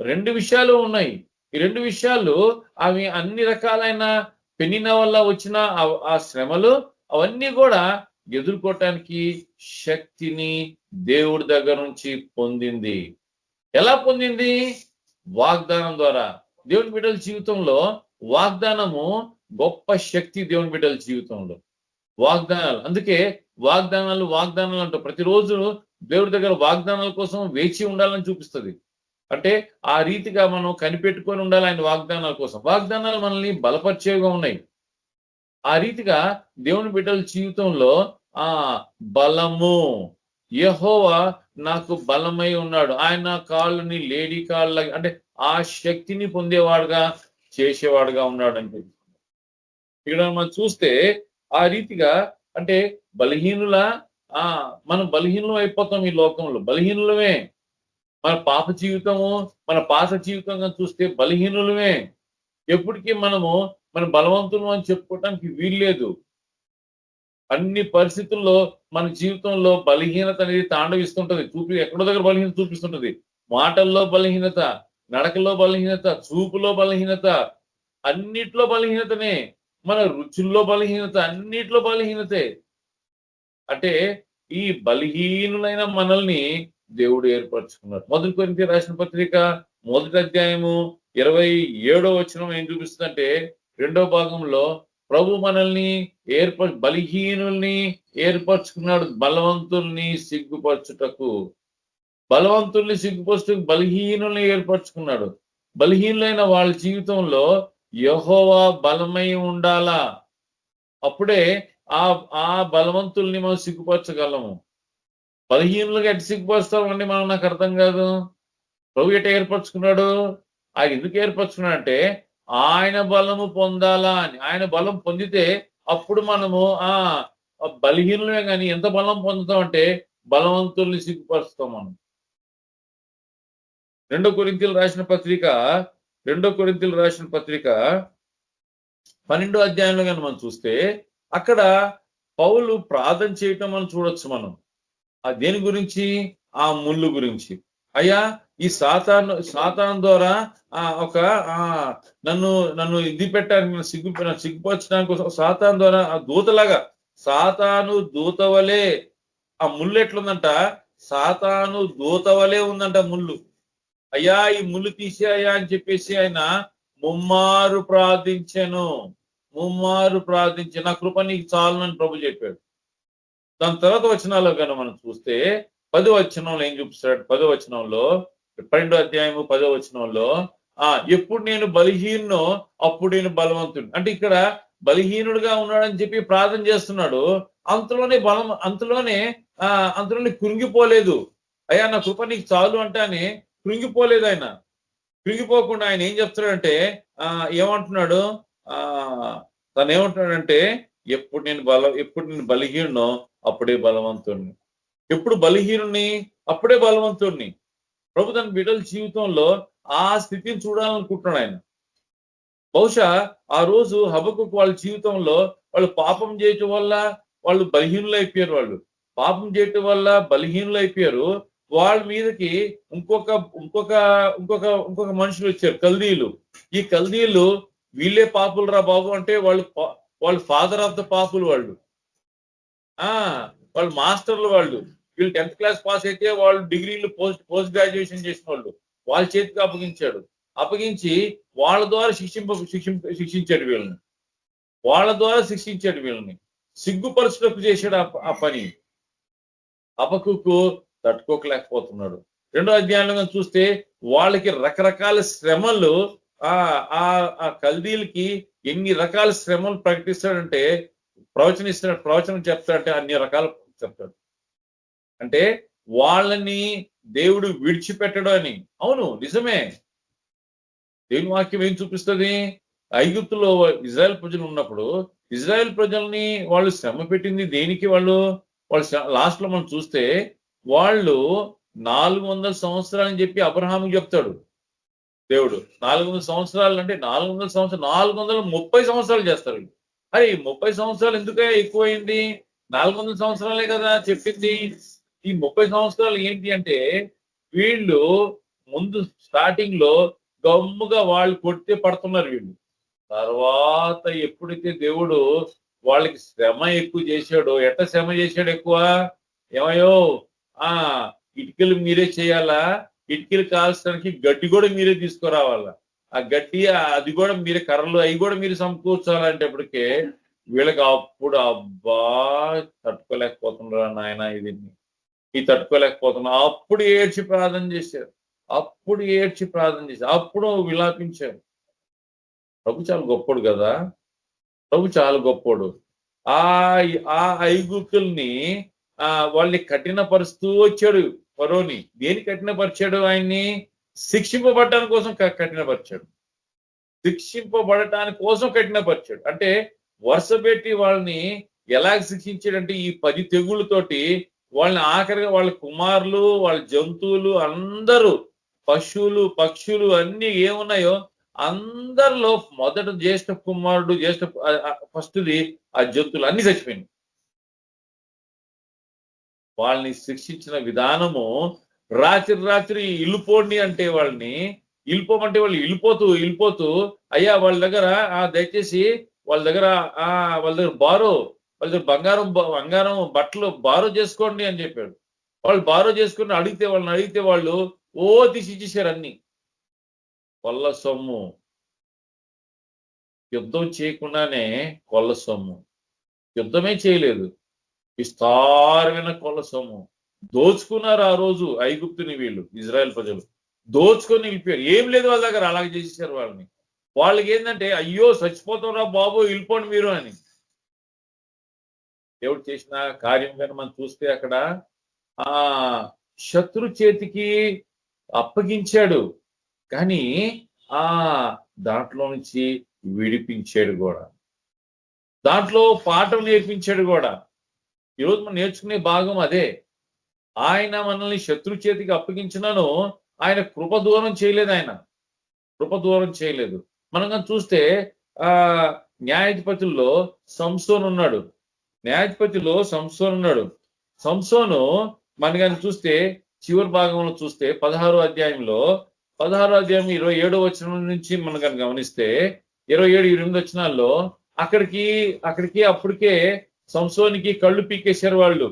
రెండు విషయాలు ఉన్నాయి. ఈ రెండు విషయాలు అవి అన్ని రకాలైన పెనిన వల్ల వచ్చిన ఆ శ్రమలు అవన్నీ కూడా ఎదుర్కోవటానికి శక్తిని దేవుడి దగ్గర నుంచి పొందింది. ఎలా పొందింది? వాగ్దానం ద్వారా. దేవుని బిడ్డల జీవితంలో వాగ్దానము గొప్ప శక్తి. దేవుని బిడ్డల జీవితంలో వాగ్దానాలు, అందుకే వాగ్దానాలు అంటూ ప్రతిరోజు దేవుడి దగ్గర వాగ్దానాల కోసం వేచి ఉండాలని చూపిస్తుంది. అంటే ఆ రీతిగా మనం కనిపెట్టుకొని ఉండాలి ఆయన వాగ్దానాల కోసం. వాగ్దానాలు మనల్ని బలపరిచేవిగా ఉన్నాయి. ఆ రీతిగా దేవుని బిడ్డల జీవితంలో బలము, యెహోవా నాకు బలమై ఉన్నాడు, ఆయన కాళ్ళని లేడీ కాళ్ళ అంటే ఆ శక్తిని పొందేవాడుగా చేసేవాడుగా ఉన్నాడు అంటే ఇక్కడ మనం చూస్తే ఆ రీతిగా అంటే మనం బలహీనులం అయిపోతాం. ఈ లోకంలో బలహీనులమే. మన పాప జీవితము, మన పాత జీవితంగా చూస్తే బలహీనులమే. ఎప్పటికీ మన బలవంతులు అని చెప్పుకోవటానికి వీల్లేదు. అన్ని పరిస్థితుల్లో మన జీవితంలో బలహీనత అనేది తాండవిస్తుంటది. ఎక్కడో దగ్గర బలహీనత చూపిస్తుంటది. మాటల్లో బలహీనత, నడకలో బలహీనత, చూపులో బలహీనత, అన్నిట్లో బలహీనతనే. మన రుచుల్లో బలహీనత, అన్నిట్లో బలహీనతే. అంటే ఈ బలహీనులైన మనల్ని దేవుడు ఏర్పరచుకున్నాడు. మొదటి కొరింథీయులకు రాసిన పత్రిక 1వ అధ్యాయము 27వ వచనం ఏం చూపిస్తుందంటే 2వ భాగంలో ప్రభు మనల్ని బలహీనుల్ని ఏర్పరచుకున్నాడు బలవంతుల్ని సిగ్గుపరచుటకు. బలహీనుల్ని ఏర్పరచుకున్నాడు. బలహీనులైన వాళ్ళ జీవితంలో యెహోవా బలమై ఉండాలా. అప్పుడే ఆ బలవంతుల్ని మనం సిగ్గుపరచగలము. బలహీనులుగా ఎటు సిగ్గుపరుస్తామండి మనం? నాకు అర్థం కాదు. ప్రభు ఎట ఏర్పరచుకున్నాడు? ఆయన ఎందుకు ఏర్పరచుకున్నాడు అంటే ఆయన బలము పొందాలా అని. ఆయన బలం పొందితే అప్పుడు మనము బలహీనులమే కానీ ఎంత బలం పొందుతాం అంటే బలవంతుల్ని సిగ్గుపరుస్తాం మనం. 2 కొరింథీయులకు రాసిన పత్రిక 12వ అధ్యాయంలో కానీ మనం చూస్తే అక్కడ పౌలు ప్రార్థన చేయటం మనం చూడొచ్చు. మనం దేని గురించి? ఆ ముళ్ళు గురించి. అయ్యా ఈ సాతాను ద్వారా నన్ను ఇది పెట్టడానికి సిగ్గుపరచడానికి సాతాను ద్వారా ఆ దూతలాగా, సాతాను దూత వలే ఆ ముళ్ళు ఎట్లుందంట? సాతాను దూత వలే ఉందంట ముళ్ళు. అయ్యా ఈ ముళ్ళు తీసేయ్యా అని చెప్పేసి ఆయన ముమ్మారు ప్రార్థించాను. నా కృప నీకు చాలునని ప్రభు చెప్పాడు. దాని తర్వాత వచనాల్లో కనుక మనం చూస్తే 10వ వచనంలో ఏం చూపిస్తాడు? 10వ వచనంలో 12వ అధ్యాయము 10వ వచనంలో ఎప్పుడు నేను బలహీనో అప్పుడు నేను బలవంతుడు. అంటే ఇక్కడ బలహీనుడుగా ఉన్నాడని చెప్పి ప్రార్థన చేస్తున్నాడు. అంతలోనే కృంగిపోలేదు. అయ్యా నా కృప నీకు చాలు అంటానే కృంగిపోలేదు ఆయన. కృంగిపోకుండా ఆయన ఏం చెప్తున్నాడంటే తను ఏమంటున్నాడంటే ఎప్పుడు నేను బలహీనో అప్పుడే బలవంతుణ్ణి. ఎప్పుడు బలహీనుణ్ణి? అప్పుడే బలవంతుణ్ణి. ప్రభు తన బిడ్డల జీవితంలో ఆ స్థితిని చూడాలనుకుంటున్నాడు ఆయన. బహుశా ఆ రోజు హబక్కుకు వాళ్ళ జీవితంలో వాళ్ళు పాపం చేయటం వల్ల వాళ్ళు బలహీనులు అయిపోయారు. వాళ్ళు పాపం చేయటం వల్ల బలహీనులు అయిపోయారు. వాళ్ళ మీదకి ఇంకొక ఇంకొక ఇంకొక ఇంకొక మనుషులు వచ్చారు, కల్దీయులు. ఈ కల్దీయులు వీళ్ళే పాపులు రా బాబు అంటే వాళ్ళు ఫాదర్ ఆఫ్ ద పాపులు. వాళ్ళు వాళ్ళు మాస్టర్లు. వాళ్ళు వీళ్ళు 10th క్లాస్ పాస్ అయితే వాళ్ళు డిగ్రీలు పోస్ట్ గ్రాడ్యుయేషన్ చేసిన వాళ్ళు. వాళ్ళ చేతికి అప్పగించి వాళ్ళ ద్వారా శిక్షించాడు వీళ్ళని. వాళ్ళ ద్వారా శిక్షించాడు వీళ్ళని. సిగ్గుపరచుటకు చేశాడు ఆ పని. హబక్కుకు తట్టుకోలేకపోతున్నాడు. 2వ అధ్యాయంలో చూస్తే వాళ్ళకి రకరకాల శ్రమలు, ఆ కల్దీలకి ఎన్ని రకాల శ్రమలు ప్రకటిస్తాడంటే, ప్రవచనం చెప్తాడంటే అన్ని రకాలు చెప్తాడు. అంటే వాళ్ళని దేవుడు విడిచిపెట్టడం అని. అవును, నిజమే. దేవుని వాక్యం ఏం చూపిస్తుంది? ఐగుప్తులో ఇజ్రాయెల్ ప్రజలు ఉన్నప్పుడు ఇజ్రాయెల్ ప్రజల్ని వాళ్ళు శ్రమ పెట్టింది దేనికి? వాళ్ళు లాస్ట్ లో మనం చూస్తే వాళ్ళు 400 సంవత్సరాలు అని చెప్పి అబ్రహాముకి చెప్తాడు దేవుడు. 400 సంవత్సరాలు అంటే 400 సంవత్సరాలు 430 సంవత్సరాలు చేస్తారు. అరే 30 సంవత్సరాలు ఎందుకే ఎక్కువైంది? 400 సంవత్సరాలే కదా చెప్పింది. ఈ 30 సంవత్సరాలు ఏంటి అంటే, వీళ్ళు ముందు స్టార్టింగ్ లో గమ్ముగా వాళ్ళు కొడితే పడుతున్నారు వీళ్ళు. తర్వాత ఎప్పుడైతే దేవుడు వాళ్ళకి శ్రమ ఎక్కువ చేశాడో, ఎట్ట శ్రమ చేశాడు ఎక్కువ? ఏమయ్యో ఇటుకలు మీరే చేయాలా, ఇటుకలు కాల్చడానికి గడ్డి కూడా మీరే తీసుకురావాలా, ఆ గడ్డి అది కూడా మీరే, కర్రలు అవి కూడా మీరు సమకూర్చాలంటేప్పటికే వీళ్ళకి అప్పుడు అబ్బా తట్టుకోలేకపోతున్నారా నాయన, ఇది తట్టుకోలేకపోతున్నా. అప్పుడు ఏడ్చి ప్రార్థన చేశారు. అప్పుడు విలాపించారు. ప్రభు చాలా గొప్పోడు కదా. ప్రభు చాలా గొప్పోడు. ఆ ఐగుప్తుల్ని వాళ్ళని కఠినపరుస్తూ వచ్చాడు ఫరోని. దేని కఠినపరిచాడు? ఆయన్ని శిక్షింపబడటానికి కోసం కఠినపరిచాడు. అంటే వరుస పెట్టి వాళ్ళని ఎలాగ శిక్షించాడంటే, ఈ 10 తెగుళ్ళతోటి వాళ్ళని ఆఖరిగా వాళ్ళ కుమారులు, వాళ్ళ జంతువులు అందరూ, పశువులు పక్షులు అన్ని ఏమున్నాయో అందరిలో మొదట జ్యేష్ఠ కుమారుడు, ఫస్ట్ది ఆ జంతువులు అన్ని చచ్చిపోయింది. వాళ్ళని శిక్షించిన విధానము, రాత్రి ఇల్లుపోండి అంటే వాళ్ళని వెళ్ళిపోమంటే వాళ్ళు వెళ్ళిపోతూ అయ్యా వాళ్ళ దగ్గర దయచేసి వాళ్ళ దగ్గర బంగారం బట్టలు బారో చేసుకోండి అని చెప్పాడు. వాళ్ళు బారో చేసుకుని వాళ్ళని అడిగితే వాళ్ళు తీసిచ్చేసారు అన్ని. కొల్ల సొమ్ము, యుద్ధం చేయకుండానే కొల్ల సొమ్ము. యుద్ధమే చేయలేదు, విస్తారమైన కొల్ల సొమ్ము దోచుకున్నారు. ఆ రోజు ఐగుప్తుని వీళ్ళు ఇజ్రాయెల్ ప్రజలు దోచుకొని వెళ్ళిపోయారు. ఏం లేదు వాళ్ళ దగ్గర, అలాగే చేసేసారు వాళ్ళని. వాళ్ళకి ఏంటంటే, అయ్యో చచ్చిపోతాం రా బాబు, వెళ్ళిపోండి మీరు అని. దేవుడు చేసిన కార్యం కానీ మనం చూస్తే అక్కడ శత్రు చేతికి అప్పగించాడు, కానీ దాంట్లో నుంచి విడిపించాడు కూడా, దాంట్లో పాఠం నేర్పించాడు కూడా. ఈరోజు మనం నేర్చుకునే భాగం అదే. ఆయన మనల్ని శత్రు చేతికి అప్పగించినను ఆయన కృప దూరం చేయలేదు. మనం కానీ చూస్తే న్యాయాధిపతుల్లో సంసోను ఉన్నాడు. సంసోను మనం కానీ చూస్తే చివరి భాగంలో చూస్తే 16వ అధ్యాయంలో 27వ వచనం నుంచి మనం కానీ గమనిస్తే 27-28 వచనాల్లో అప్పటికే సంసోనికి కళ్ళు పీకేశారు వాళ్ళు.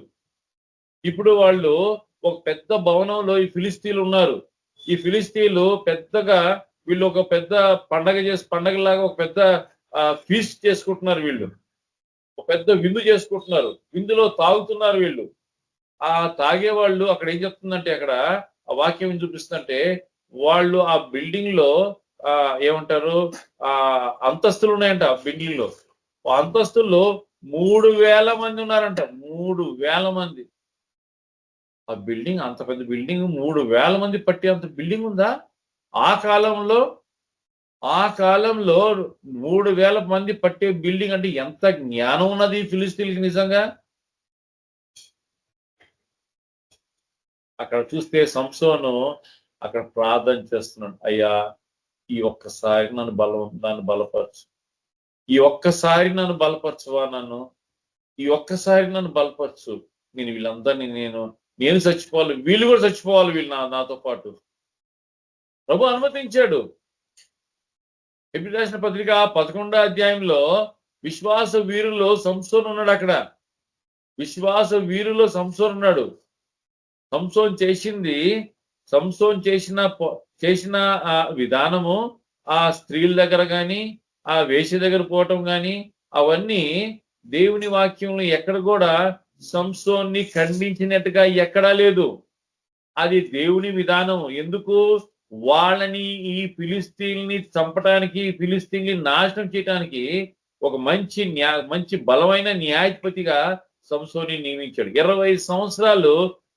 ఇప్పుడు వాళ్ళు ఒక పెద్ద భవనంలో ఈ ఫిలిస్తీన్లు ఉన్నారు. ఈ ఫిలిస్తీన్లు పెద్దగా వీళ్ళు ఒక పెద్ద పండగలాగా ఒక పెద్ద ఫీస్ట్ చేసుకుంటున్నారు. వీళ్ళు ఒక పెద్ద విందు చేసుకుంటున్నారు. విందులో తాగుతున్నారు వీళ్ళు. తాగేవాళ్ళు అక్కడ ఏం చెప్తుందంటే, అక్కడ ఆ వాక్యం ఏం చూపిస్తుందంటే, వాళ్ళు ఆ బిల్డింగ్ లో ఏమంటారు అంతస్తులు ఉన్నాయంట. ఆ బిల్డింగ్ లో అంతస్తుల్లో 3000 మంది ఉన్నారంట. 3000 మంది. ఆ బిల్డింగ్, అంత పెద్ద బిల్డింగ్, 3000 మంది పట్టే అంత బిల్డింగ్ ఉందా? ఆ కాలంలో 3000 మంది పట్టే బిల్డింగ్ అంటే ఎంత జ్ఞానం ఉన్నది ఫిలిస్తీన్లకి నిజంగా. అక్కడ చూస్తే సంసోను అక్కడ ప్రార్థన చేస్తున్నాడు, అయ్యా ఈ ఒక్కసారి నన్ను బలపరచు, ఈ ఒక్కసారి నన్ను బలపరచువా, ఈ ఒక్కసారి నన్ను బలపరచు. నేను వీళ్ళందరినీ నేను చచ్చిపోవాలి, వీళ్ళు కూడా చచ్చిపోవాలి, వీళ్ళు నాతో పాటు. ప్రభు అనుమతించాడు. ఎబ్రీ రాసిన పత్రిక 11వ అధ్యాయంలో విశ్వాస వీరుల్లో సంసోను ఉన్నాడు. అక్కడ విశ్వాస వీరుల్లో సంసోను ఉన్నాడు. సంసోన్ చేసిన ఆ విధానము, ఆ స్త్రీల దగ్గర కానీ ఆ వేశ్య దగ్గర పోవటం కానీ అవన్నీ దేవుని వాక్యంలో ఎక్కడ కూడా సంసోన్ని ఖండించినట్టుగా ఎక్కడా లేదు. అది దేవుని విధానం. ఎందుకు? వాళ్ళని ఈ ఫిలిస్తీన్ని చంపడానికి, ఫిలిస్తీన్ని నాశనం చేయడానికి ఒక మంచి బలమైన న్యాయాధిపతిగా సంసోన్ని నియమించాడు. 20 సంవత్సరాలు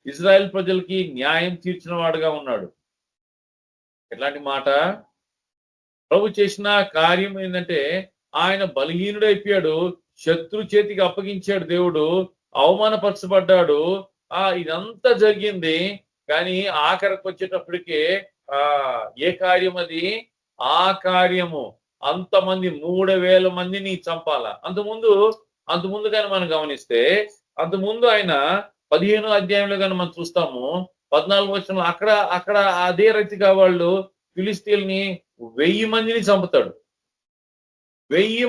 ఇజ్రాయెల్ ప్రజలకి న్యాయం తీర్చిన వాడుగా ఉన్నాడు. ఎట్లాంటి మాట! ప్రభు చేసిన కార్యం ఏంటంటే ఆయన బలహీనుడైపోయాడు, శత్రు చేతికి అప్పగించాడు, దేవుడు అవమానపరచబడ్డాడు. ఇదంతా జరిగింది. కానీ ఆఖరికి వచ్చేటప్పటికే ఏ కార్యం అది? ఆ కార్యము అంతమంది 3000 మందిని చంపాల. అంతకుముందు కానీ మనం గమనిస్తే, అంతకుముందు ఆయన 15వ అధ్యాయంలో కానీ మనం చూస్తాము, 14వ వచనంలో అక్కడ అదే రీతిగా వాళ్ళు ఫిలిస్తీన్ని 1000 మందిని చంపుతాడు. 1000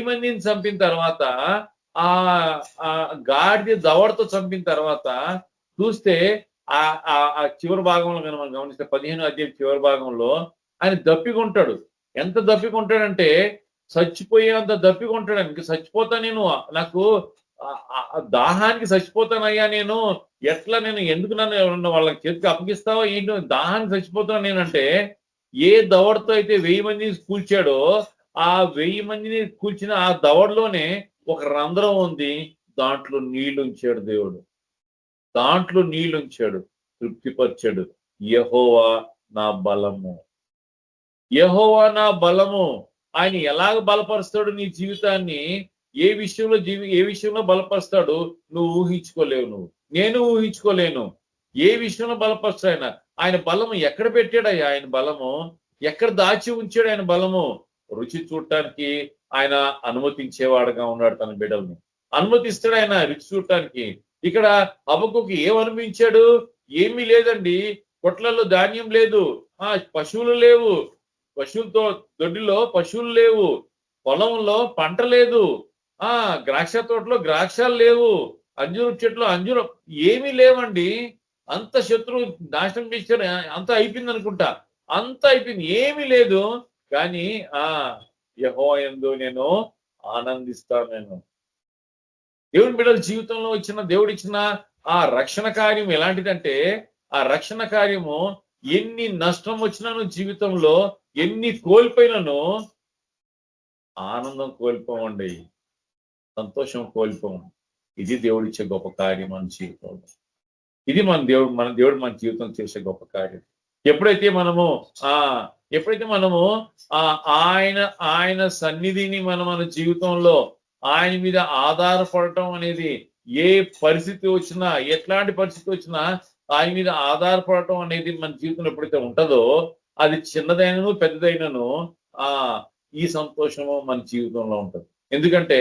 మందిని చంపిన తర్వాత ఆ గాడిద దవడతో చంపిన తర్వాత చూస్తే ఆ చివరి భాగంలో కానీ మనం గమనిస్తే 15వ అధ్యాయం చివరి భాగంలో ఆయన దప్పికొంటాడు. ఎంత దప్పికొంటాడంటే చచ్చిపోయేంత దప్పికొంటాడు. ఇంక చచ్చిపోతా, నాకు దాహానికి చచ్చిపోతానయ్యా, ఎందుకు నన్ను వాళ్ళ చేతికి అప్పగిస్తావా ఏంటో, దాహానికి చచ్చిపోతాను నేనంటే, ఏ దవడతో అయితే 1000 మందిని కూల్చాడో ఆ 1000 మందిని కూల్చిన ఆ దవడలోనే ఒక రంధ్రం ఉంది. దాంట్లో నీళ్లుంచాడు దేవుడు. తృప్తిపరిచాడు. యెహోవా నా బలము. ఆయన ఎలాగ బలపరుస్తాడు నీ జీవితాన్ని, ఏ విషయంలో బలపరుస్తాడు నువ్వు ఊహించుకోలేవు. నేను ఊహించుకోలేను. ఏ విషయంలో బలపరుస్తాడు ఆయన బలము ఎక్కడ పెట్టాడయ్యా? ఆయన బలము ఎక్కడ దాచి ఉంచాడు? ఆయన బలము రుచి చూడటానికి ఆయన అనుమతించేవాడుగా ఉన్నాడు. తన బిడ్డల్ని అనుమతిస్తాడు ఆయన రుచి చూడటానికి. ఇక్కడ హబక్కుకి ఏమనిపించాడు? ఏమీ లేదండి, కొట్లలో ధాన్యం లేదు, పశువులు లేవు, పశువులతో దొడ్డిలో పశువులు లేవు, పొలంలో పంట లేదు, ద్రాక్ష తోటలో ద్రాక్షాలు లేవు, అంజూరు చెట్లు ఏమీ లేవండి. అంత శత్రువు నాశనం చేశాడు. అంత అయిపోయింది అనుకుంటా, అంత అయిపోయింది, ఏమీ లేదు. కానీ యెహోవా యందు నేను ఆనందిస్తాను. దేవుని బిడ్డల జీవితంలో దేవుడిచ్చిన ఆ రక్షణ కార్యం ఎలాంటిదంటే, ఆ రక్షణ కార్యము ఎన్ని నష్టం వచ్చినాను జీవితంలో, ఎన్ని కోల్పోయినాను, ఆనందం కోల్పోవండి, సంతోషం కోల్పోము. ఇది దేవుడిచ్చే గొప్ప కార్యం మన జీవితంలో. ఇది మన దేవుడు మన జీవితం చేసే గొప్ప కార్యం. ఎప్పుడైతే మనము ఆయన సన్నిధిని మన జీవితంలో ఆయన మీద ఆధారపడటం అనేది, ఏ పరిస్థితి వచ్చినా, ఎట్లాంటి పరిస్థితి వచ్చినా ఆయన మీద ఆధారపడటం అనేది మన జీవితంలో ఎప్పుడైతే ఉంటుందో, అది చిన్నదైనను పెద్దదైనను ఈ సంతోషము మన జీవితంలో ఉంటుంది. ఎందుకంటే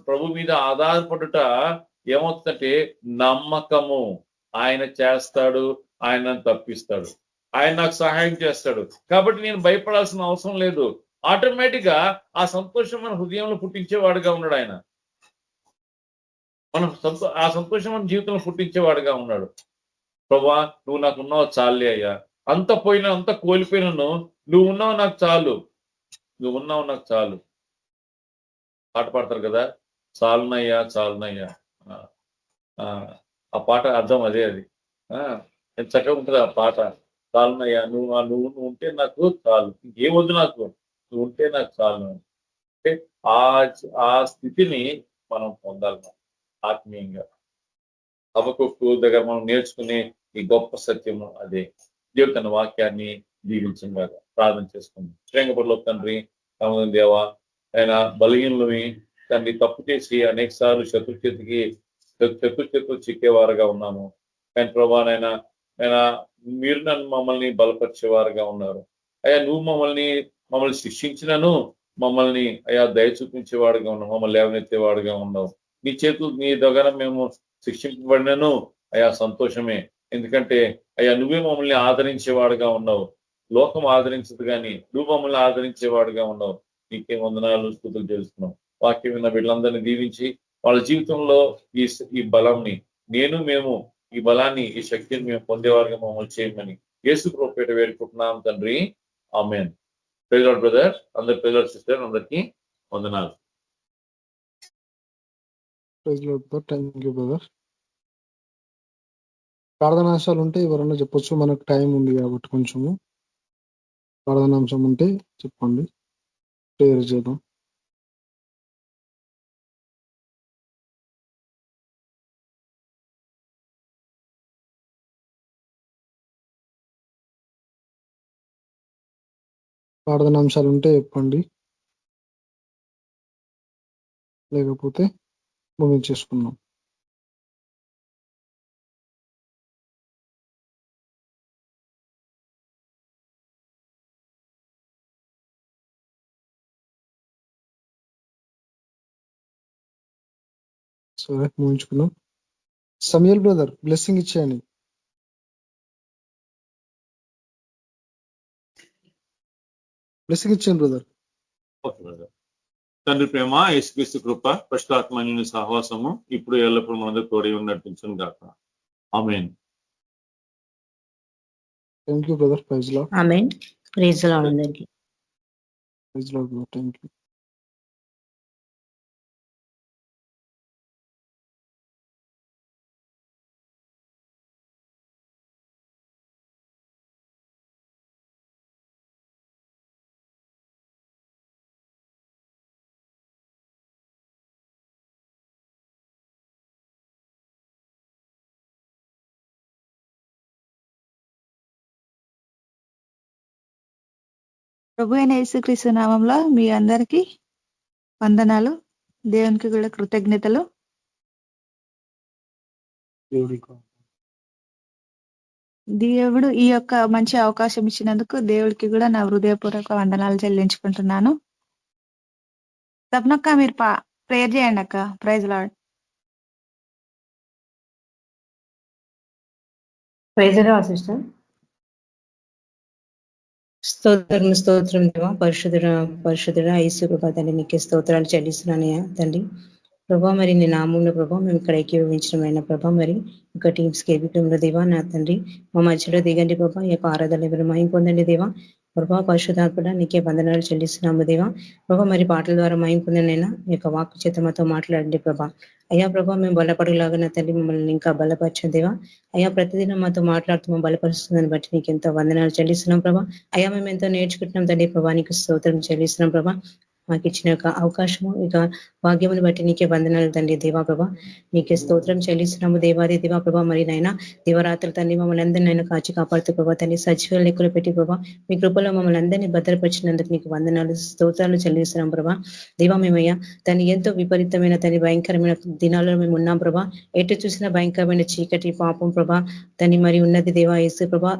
ప్రభు మీద ఆధారపడుట ఏమవుతుందంటే నమ్మకము. ఆయన చేస్తాడు, ఆయన నన్ను తప్పిస్తాడు, ఆయన నాకు సహాయం చేస్తాడు, కాబట్టి నేను భయపడాల్సిన అవసరం లేదు. ఆటోమేటిక్ గా ఆ సంతోషం మన హృదయంలో పుట్టించేవాడుగా ఉన్నాడు ఆయన. ఆ సంతోషం మన జీవితంలో పుట్టించేవాడుగా ఉన్నాడు. ప్రభా, నువ్వు నాకు ఉన్నావు చాలే అయ్యా, అంత పోయినా అంత కోల్పోయినాను, నువ్వు ఉన్నావు నాకు చాలు. పాట పాడతారు కదా, చాలునయ్యా. ఆ పాట అర్థం అదే. అది ఎంత చక్కగా ఉంటుంది ఆ పాట. చాలునయ్యా, నువ్వు ఉంటే నాకు చాలు, ఇంకేమొద్దు నాకు, నువ్వు ఉంటే నాకు చాలు. అంటే ఆ స్థితిని మనం పొందాలి ఆత్మీయంగా. హబక్కూకు దగ్గర మనం నేర్చుకునే ఈ గొప్ప సత్యము అదే. దేవుడు తన వాక్యాన్ని దీవించగా ప్రార్థన చేసుకుంది. శ్రేంగపడిలో తండ్రి, రామోదం దేవా, ఆయన బలహీనులని తండ్రి తప్పు చేసి అనేక సార్లు శత్రు చేతికి చెక్కు చిక్కేవారుగా ఉన్నాము. కానీ ప్రభా నైనా మీరు మమ్మల్ని బలపరిచేవారుగా ఉన్నారు. అయ్యా నువ్వు మమ్మల్ని శిక్షించినను మమ్మల్ని అయ్యా దయ చూపించేవాడుగా ఉన్నావు, మమ్మల్ని లేవనెత్తేవాడుగా ఉన్నావు. నీ దగ్గర మేము శిక్షింపబడినను అయ్యా సంతోషమే. ఎందుకంటే అయ్యా నువ్వే మమ్మల్ని ఆదరించేవాడుగా ఉన్నావు. లోకం ఆదరించదు కానీ నువ్వు మమ్మల్ని ఆదరించేవాడుగా ఉన్నావు. నీకే వందనాలు స్తుతులు చేస్తున్నాం. వాక్యం విన్న వీళ్ళందరినీ దీవించి వాళ్ళ జీవితంలో ఈ బలంని మేము ఈ బలాన్ని ఈ శక్తిని మేము పొందేవారుగా మమ్మల్ని చేయమని యేసు ప్రభుపేట వేడుకుంటున్నాం తండ్రి. ఆమేన్. ప్రైజ్ లార్డ్ బ్రదర్, అందరి ప్రైజ్ లార్డ్ సిస్టర్, అందరికీ వందనాలు. Thank you brother. ప్రార్థనాంశాలు ఉంటే ఎవరన్నా చెప్పొచ్చు, మనకు టైం ఉంది కాబట్టి కొంచెము ప్రార్థనాంశం ఉంటే చెప్పండి, ప్రేయర్ చేద్దాం. ప్రార్థనాంశాలు ఉంటే చెప్పండి, లేకపోతే ముగించేసుకున్నాం. సరే ముగించుకున్నాం. సమయల్ బ్రదర్ బ్లెస్సింగ్ ఇచ్చేయండి. బ్లెస్సింగ్ ఇచ్చేయండి బ్రదర్. తండ్రి ప్రేమ, యేసుక్రీస్తు కృప, పరిశుద్ధాత్మ సహవాసము ఇప్పుడు ఎల్లప్పుడూ మనందరూ తోడై నడిపించును గాక. ఆమేన్. Thank you brother. Praise Lord. ఆమేన్. ప్రైజ్ లార్డ్ అందరికీ. Praise Lord brother. Thank you. ప్రభు అయిన యేసుక్రీస్తు నామంలో మీ అందరికీ వందనాలు, దేవునికి కూడా కృతజ్ఞతలు. దేవుడు ఈ యొక్క మంచి అవకాశం ఇచ్చినందుకు దేవుడికి కూడా నా హృదయపూర్వక వందనాలు చెల్లించుకుంటున్నాను. తప్పనక్క మీరు ప్రేయర్ చేయండి అక్క. Praise lord. Praise lord sister. స్తోత్రం దేవా, పరిశుద్ధుడ యేసు ప్రభా తండ్రి నీకే స్తోత్రాలు చెల్లిస్తున్నానయ్యా తండ్రి. ప్రభా మరి నీ నామంలో ప్రభా మేము ఇక్కడ ఏకీభవించడమైన ప్రభా మరి ఒక టీమ్స్కి ఏబిపిఎంలో దేవా నా తండ్రి మా మధ్యలో దిగండి ప్రభా, ఈ యొక్క ఆరాధన ఎవరు మయం పొందండి దేవా. ప్రభా పరిశుద్ధాత్మడ నీకే వందనాలు చెల్లిస్తున్నాము దేవా. ప్రభా మరి పాటల ద్వారా మయం పొందనైనా ఈ యొక్క వాక్కు చేత మాతో మాట్లాడండి ప్రభా. అయ్యా ప్రభా మేము బలపడలాగా నా తల్లి మమ్మల్ని ఇంకా బలపరచం దేవా. అయ్యా ప్రతిదినం మాతో మాట్లాడుతూ మేము బలపరుస్తుందని బట్టి నీకు ఎంతో వందనాలు చెల్లిస్తున్నాం ప్రభా. అయ్యా మేము ఎంతో నేర్చుకుంటున్నాం తండ్రి ప్రభా, నీకు స్తోత్రం చెల్లిస్తున్నాం ప్రభా. మాకు ఇచ్చిన యొక్క అవకాశము ఇక భాగ్యమును బట్టి నీకే వందనాలు తండ్రి దేవా ప్రభా. నీకే స్తోత్రం చెల్లిస్తున్నాము దేవాది దేవా ప్రభా. మరి నైనా దివరాత్రులు తండ్రి మమ్మల్ని అందరినీ ఆయన కాచి కాపాడుతూ ప్రభా తండ్రి సజీవ లెక్కలు పెట్టి ప్రభా మీ కృపలో మమ్మల్ని అందరినీ భద్రపరిచినందుకు నీకు వందనాలు స్తోత్రాలు చెల్లిస్తున్నాం ప్రభా. దేవా మేమయ్యా తను ఎంతో విపరీతమైన తని భయంకరమైన దినాల్లో మేము ఉన్నాం ప్రభా. ఎటు చూసిన భయంకరమైన చీకటి పాపం ప్రభా తని మరి ఉన్నది దేవా యేసు ప్రభా.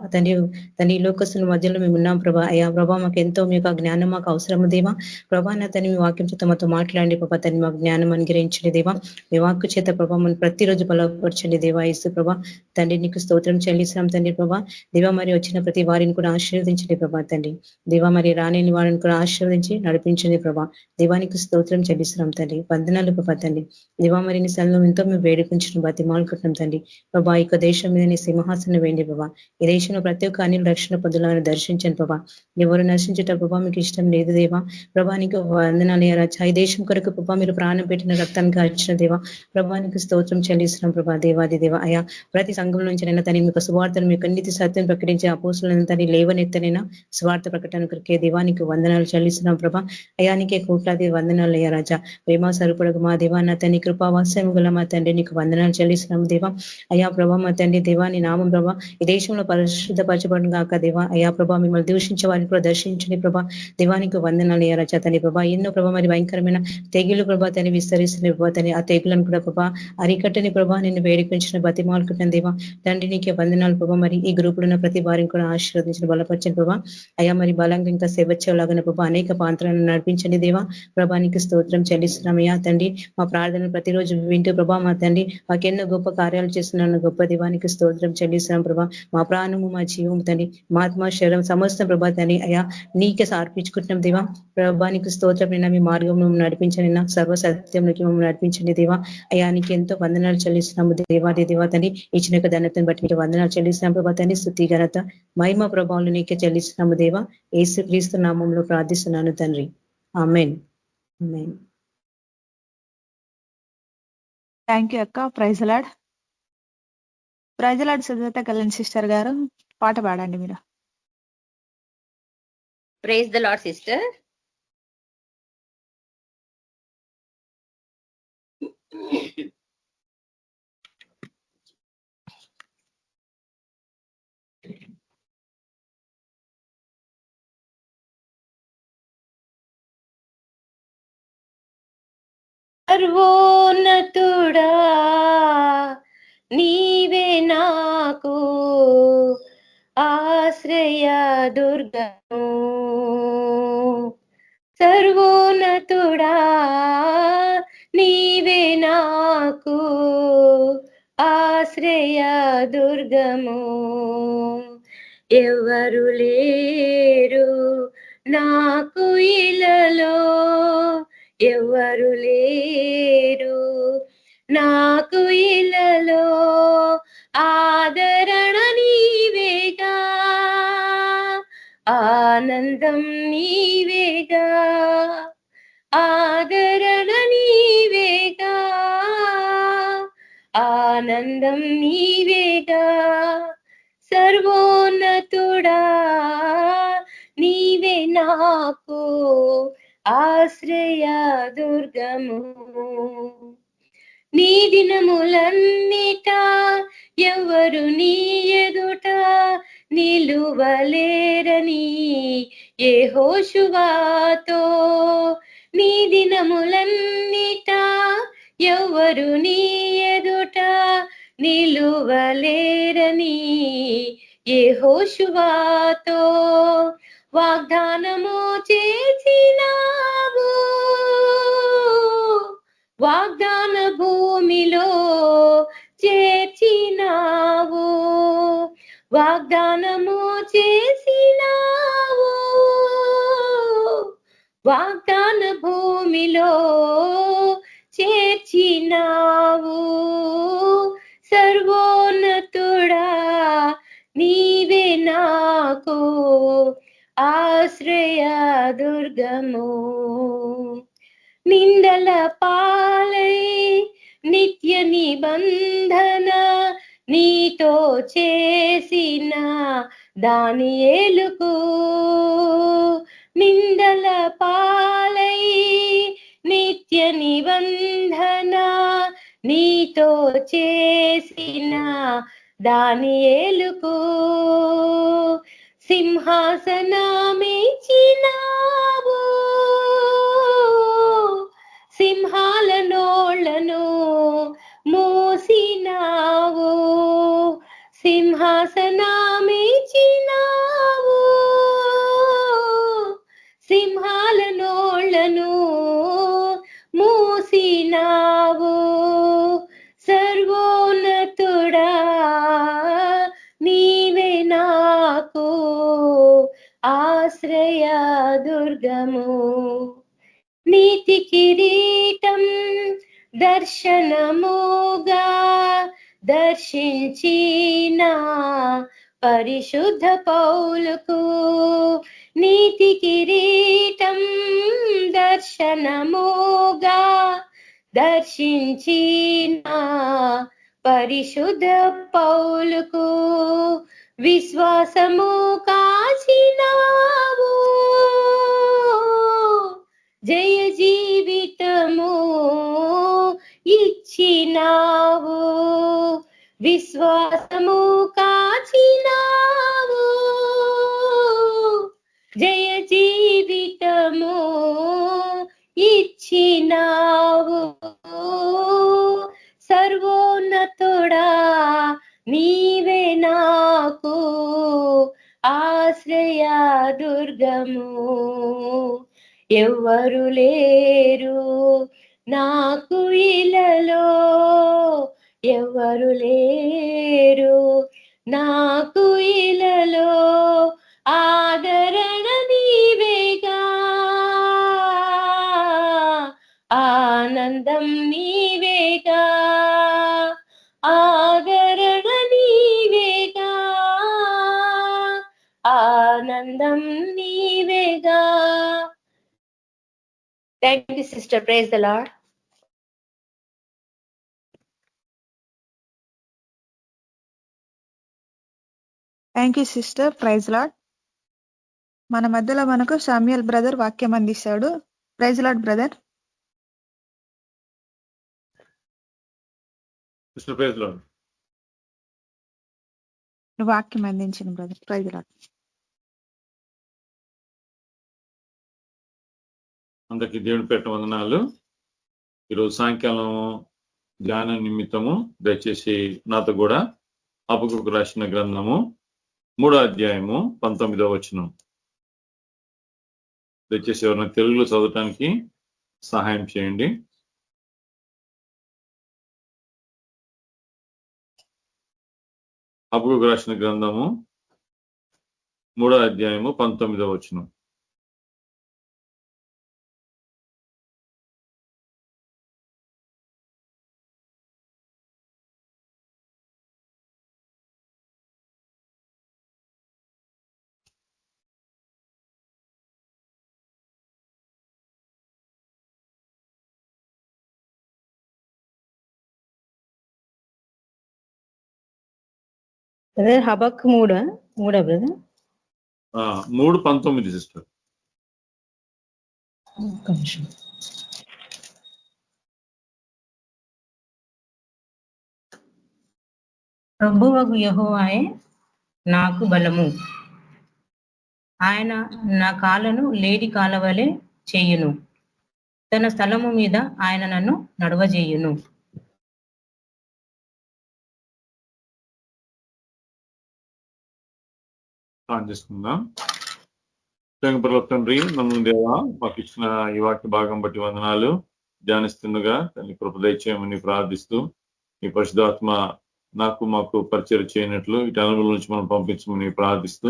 తని లోకస్తుల మధ్యలో మేము ఉన్నాం ప్రభా. అయ్యా ప్రభా మాకు ఎంతో మీ యొక్క జ్ఞానం మాకు అవసరము దేవా ప్రభా. నా తని మీ వాక్యం చేత మాతో మాట్లాడండి ప్రభా. తని మాకు జ్ఞానం అనుగ్రహించండి దేవా. మీ వాక్కు చేత ప్రభా మనం ప్రతిరోజు బలపరచండి దేవా యేసు ప్రభా. తండ్రి నీకు స్తోత్రం చెల్లిస్తున్నాం తండ్రి ప్రభా. దేవా మరి వచ్చిన ప్రతి వారిని కూడా ఆశీర్వదించండి ప్రభా తండ్రి. దేవా మరి రాని వారిని కూడా ఆశీర్వదించి నడిపించండి ప్రభా. దేవానికి స్తోత్రం చెల్లిస్తున్నాం తండ్రి. వందనాలు ప్రభా తండ్రి. దేవా మరి నీ సన్నిధిలో ఎంతో మేము వేడుకుంటున్నాం బతిమాలుకుంటున్నాం తండ్రి ప్రభా. ఈ దేశం మీద నీ సింహాసనం వేయండి ప్రభా. ఈ దేశంలో ప్రతి ఒక్క అన్ని రక్షణ పొందులను దర్శించండి ప్రభా. ఎవరు నశించేట ప్రభా మీకు ఇష్టం లేదు దేవా ప్రభా. నీకు వందనాలు రాజా. ఈ దేశం కొరకు ప్రభా మీరు ప్రాణం పెట్టిన రక్తానికి ఇచ్చిన దేవా ప్రభానికి స్తోత్రం చెల్లిస్తున్నాం ప్రభా. దేవాది దేవ అయా ప్రతి సంఘం నుంచి నైనా తని మీకు సువార్తను మీకు అన్నిటి సత్యం ప్రకటించే అపోస్తులను తని లేవనెత్తనైనా స్వార్థ ప్రకటన కొరికే దేవానికి వందనాలు చెల్లిస్తున్నాం ప్రభా. అయానికే కోట్లాది వందనాలు అయ్యా రాజా. ప్రేమ సరుపడకు మా దేవా నా తని కృపావాస్యం గల మా తండ్రి నీకు వందనాలు చెల్లిస్తున్నాం దేవా. అయా ప్రభా మా తండ్రి దేవా నీ నామం ప్రభా ఈ దేశంలో పరిశుద్ధపరచబడిన కాక దేవా. అయా ప్రభా మిమ్మల్ని దూషించే వారిని కూడా దర్శించండి ప్రభా. దేవానికి వందనాలు అయ్యా రాజా. తని ప్రభా ప్రభా, ఎన్నో ప్రభా మరి భయంకరమైన తెగులు ప్రభా తని విస్తరిస్తున్న ప్రభా తని ఆ తెగులను కూడా ప్రభా అరికట్టని ప్రభా నిన్ను వేడుకొంచిన బతిమాలుకుంటున్న దేవా తండ్రి నీకే వందనాలు ప్రభా. మరి ఈ గ్రూపులో ఉన్న ప్రతి వారిని కూడా ఆశీర్వదించిన బలపరిచిన ప్రభా. అయ్యా మరి బలంగా ఇంకా సేవచ్చేలాగా ప్రభా అనేక పాత్రలను నడిపించండి దేవా. ప్రభానికి స్తోత్రం చెల్లిస్తున్నామయ్యా తండ్రి. మా ప్రార్థనలు ప్రతిరోజు వింటూ ప్రభా మా తండ్రి మాకెన్నో గొప్ప కార్యాలు చేస్తున్నాను గొప్ప దేవానికి స్తోత్రం చెల్లిస్తున్నాం ప్రభా. మా ప్రాణము మా జీవము తండ్రి మా ఆత్మ శరీరం సమస్త ప్రభా తండ్రి అయ్యా నీకే సమర్పించుకుంటున్నాం దేవా. ప్రభానికి స్తోత్రం నిన్న మీ మార్గం నడిపించండి నా సర్వసత్యంలోకి మమ్మల్ని నడిపించండి దేవా. అయ్యా నీకు ఎంతో వందనాలు చెల్లిస్తున్నాము దేవాది దేవా తండ్రి. ఇచ్చిన యొక్క ధన్యతను బట్టి నీకు వందనాలు చెల్లిస్తున్నాం ప్రభా తండ్రి. స్తుతి ఘనత మహిమ ప్రభావాలు నీకే చెల్లిస్తున్నాము దేవా. యేసు క్రీస్తు నామంలో ప్రార్థిస్తున్నాను తండ్రి. ఆమేన్. ఆమేన్. థ్యాంక్ యూ అక్క. Praise Lord. Praise Lord Sujatha Kalyan sister గారు పాట పాడండి మీరు. Praise the Lord sister. సర్వోన్నతుడా నీవే నాకు ఆశ్రయ దుర్గము. సర్వోన్నతుడా నీవే నాకు ఆశ్రయ దుర్గము. ఎవరు లేరు నాకు ఇలలో, ఎవరు లేరు నాకు ఇలలో, ఆదరణ నీవేగా, ఆనందం నీవేగా, ఆదరణ నీవేగా, ఆనందం నీవేగా. సర్వోన్నతుడా నీవే నాకు ఆశ్రయ దుర్గము. నీ దినములన్నిట ఎవరు నీ ఎదుట నిలువలేరని యెహోషువతో, నీ దినములన్నిట ఎవరు నీ ఎదుట నిలువలేరని యెహోషువతో వాగ్దానము చేసినావు, వాగ్దాన భూమిలో చేర్చినావు, వాగ్దానము చేసినావు, వాగ్దాన భూమిలో చేర్చినావు. సర్వోన్నతుడా నీవే నాకు ఆశ్రయ దుర్గము. నిందల పాలై నిత్య నిబంధన నీతో చేసిన దానియేలుకు, నిందల పాలై నిత్య నిబంధన నీతో చేసిన దానియేలుకు సింహాసనమిచ్చినావు, సింహాల నోళ్లను మోసినావు, సింహాసనమిచ్చినావు, సింహాల నోళ్లను మోసినావు. సర్వోన్నతుడా నీవే నాకు ఆశ్రయ దుర్గము. నీతి కిరీటం దర్శనముగా దర్శించిన పరిశుద్ధ పౌలుకు, నీతి కిరీటం దర్శనముగా దర్శించిన పరిశుద్ధ పౌలుకు విశ్వాసము కాచినావు, జయ జీవితము ఇచ్చినావు, విశ్వాసము కాచినావు, జయ జీవితము ఎవ్వరు లేరు నాకు ఇలలో, ఎవ్వరు లేరు నాకు ఇలలో, ఆదరణ నీవేగా, ఆనందం నీవేగా, ఆదరణ నీవేగా, ఆనందం నీవేగా. Thank you sister. Praise the Lord. Thank you sister. Praise Lord. మన మధ్యలో మనకు శామ్యూల్ బ్రదర్ వాక్యం అందిస్తాడు. Praise Lord brother. Praise Lord. వాక్యం అందించిన బ్రదర్. Praise lord. అందరికి దేవుని పేట వందనాలు. ఈరోజు సాయంకాలం ధ్యాన నిమిత్తము దయచేసి నాతో కూడా హబక్కూకు రాసిన గ్రంథము 3వ అధ్యాయము 19వ వచనం దయచేసి ఎవరైనా తెలుగులో చదవటానికి సహాయం చేయండి. హబక్కూకు రాసిన గ్రంథము 3వ అధ్యాయము 19వ వచనం. Brother Habakkuk 3 brother 3:19 sister. ప్రభువగు యెహోవాయే నాకు బలము, ఆయన నా కాళ్ళను లేడి కాలవలే చేయును, తన స్థలము మీద ఆయన నన్ను నడవజేయును. చేసుకుందాం. తండ్రి, నన్ను దేవా మాకు ఇచ్చిన ఈ వాక్య భాగం బట్టి వందనాలు. ధ్యానిస్తుండగా తల్లి కృప దయచేయమని ప్రార్థిస్తూ, ఈ పరిశుద్ధాత్మ నాకు మాకు పరిచయం చేయనట్లు ఇటు అనుభవం నుంచి మనం పంపించమని ప్రార్థిస్తూ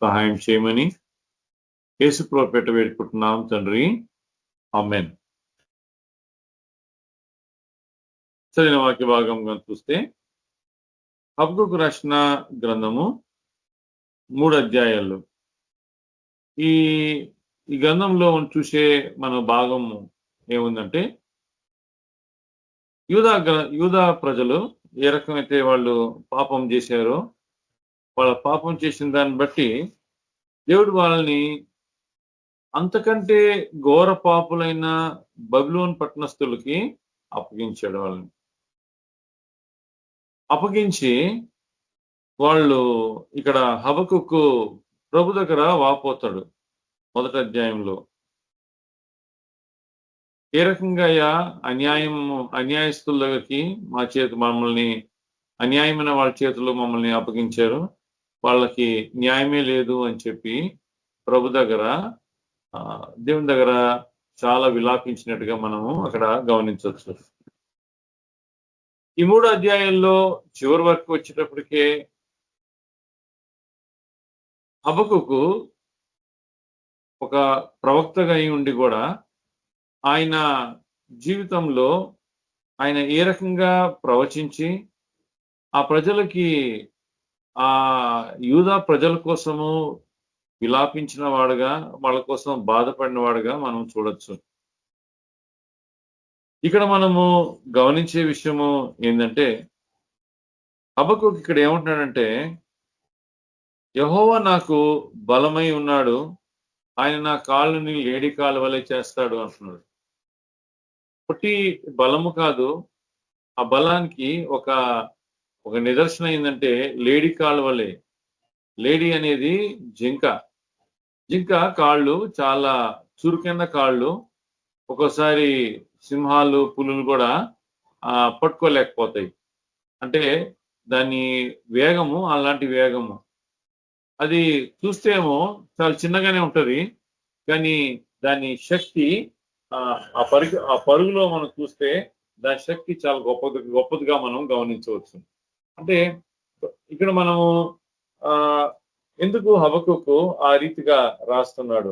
సహాయం చేయమని యేసు ప్రభువు పేట వేడుకుంటున్నాం తండ్రి. ఆమేన్. చదివిన వాక్య భాగంగా చూస్తే హబక్కూకు రాసిన గ్రంథము 3 అధ్యాయాలు. ఈ గ్రంథంలో చూసే మన భాగం ఏముందంటే, యూదా ప్రజలు ఏ రకమైతే వాళ్ళు పాపం చేశారో, వాళ్ళ పాపం చేసిన దాన్ని బట్టి దేవుడు వాళ్ళని అంతకంటే ఘోర పాపులైన బబిలోను పట్టణస్థులకి అప్పగించాడు. వాళ్ళని అప్పగించి వాళ్ళు ఇక్కడ హబక్కూకు ప్రభు దగ్గర వాపోతాడు. 1వ అధ్యాయంలో ఏ రకంగా అన్యాయస్తుల దగ్గరికి మమ్మల్ని అన్యాయమైన వాళ్ళ చేతుల్లో మమ్మల్ని అప్పగించారు, వాళ్ళకి న్యాయమే లేదు అని చెప్పి ప్రభు దగ్గర దేవుని దగ్గర చాలా విలాపించినట్టుగా మనము అక్కడ గమనించవచ్చు. ఈ 3 అధ్యాయాల్లో చివరి వరకు వచ్చేటప్పటికే హబక్కూకు ఒక ప్రవక్తగా అయి ఉండి కూడా ఆయన జీవితంలో ఆయన ఏ రకంగా ప్రవచించి ఆ ప్రజలకి ఆ యూదా ప్రజల కోసము విలాపించిన వాడుగా, వాళ్ళ కోసం బాధపడిన వాడుగా మనం చూడొచ్చు. ఇక్కడ మనము గమనించే విషయము ఏంటంటే, హబక్కూకు ఇక్కడ ఏమంటున్నాడంటే, యెహోవా నాకు బలమై ఉన్నాడు, ఆయన నా కాళ్ళని లేడి కాళ్ళ వలె చేస్తాడు అంటున్నాడు. పొట్టి బలము కాదు, ఆ బలానికి ఒక నిదర్శనం ఏంటంటే లేడి కాళ్ళ వలె. లేడి అనేది జింక కాళ్ళు చాలా చురుకైన కాళ్ళు. ఒక్కోసారి సింహాలు, పులులు కూడా పట్టుకోలేకపోతాయి. అంటే దాని వేగము అలాంటి వేగము. అది చూస్తేమో చాలా చిన్నగానే ఉంటది, కానీ దాని శక్తి ఆ పరుగులో మనం చూస్తే దాని శక్తి చాలా గొప్పదిగా మనం గమనించవచ్చు. అంటే ఇక్కడ మనము ఎందుకు హబక్కూకు ఆ రీతిగా రాస్తున్నాడు?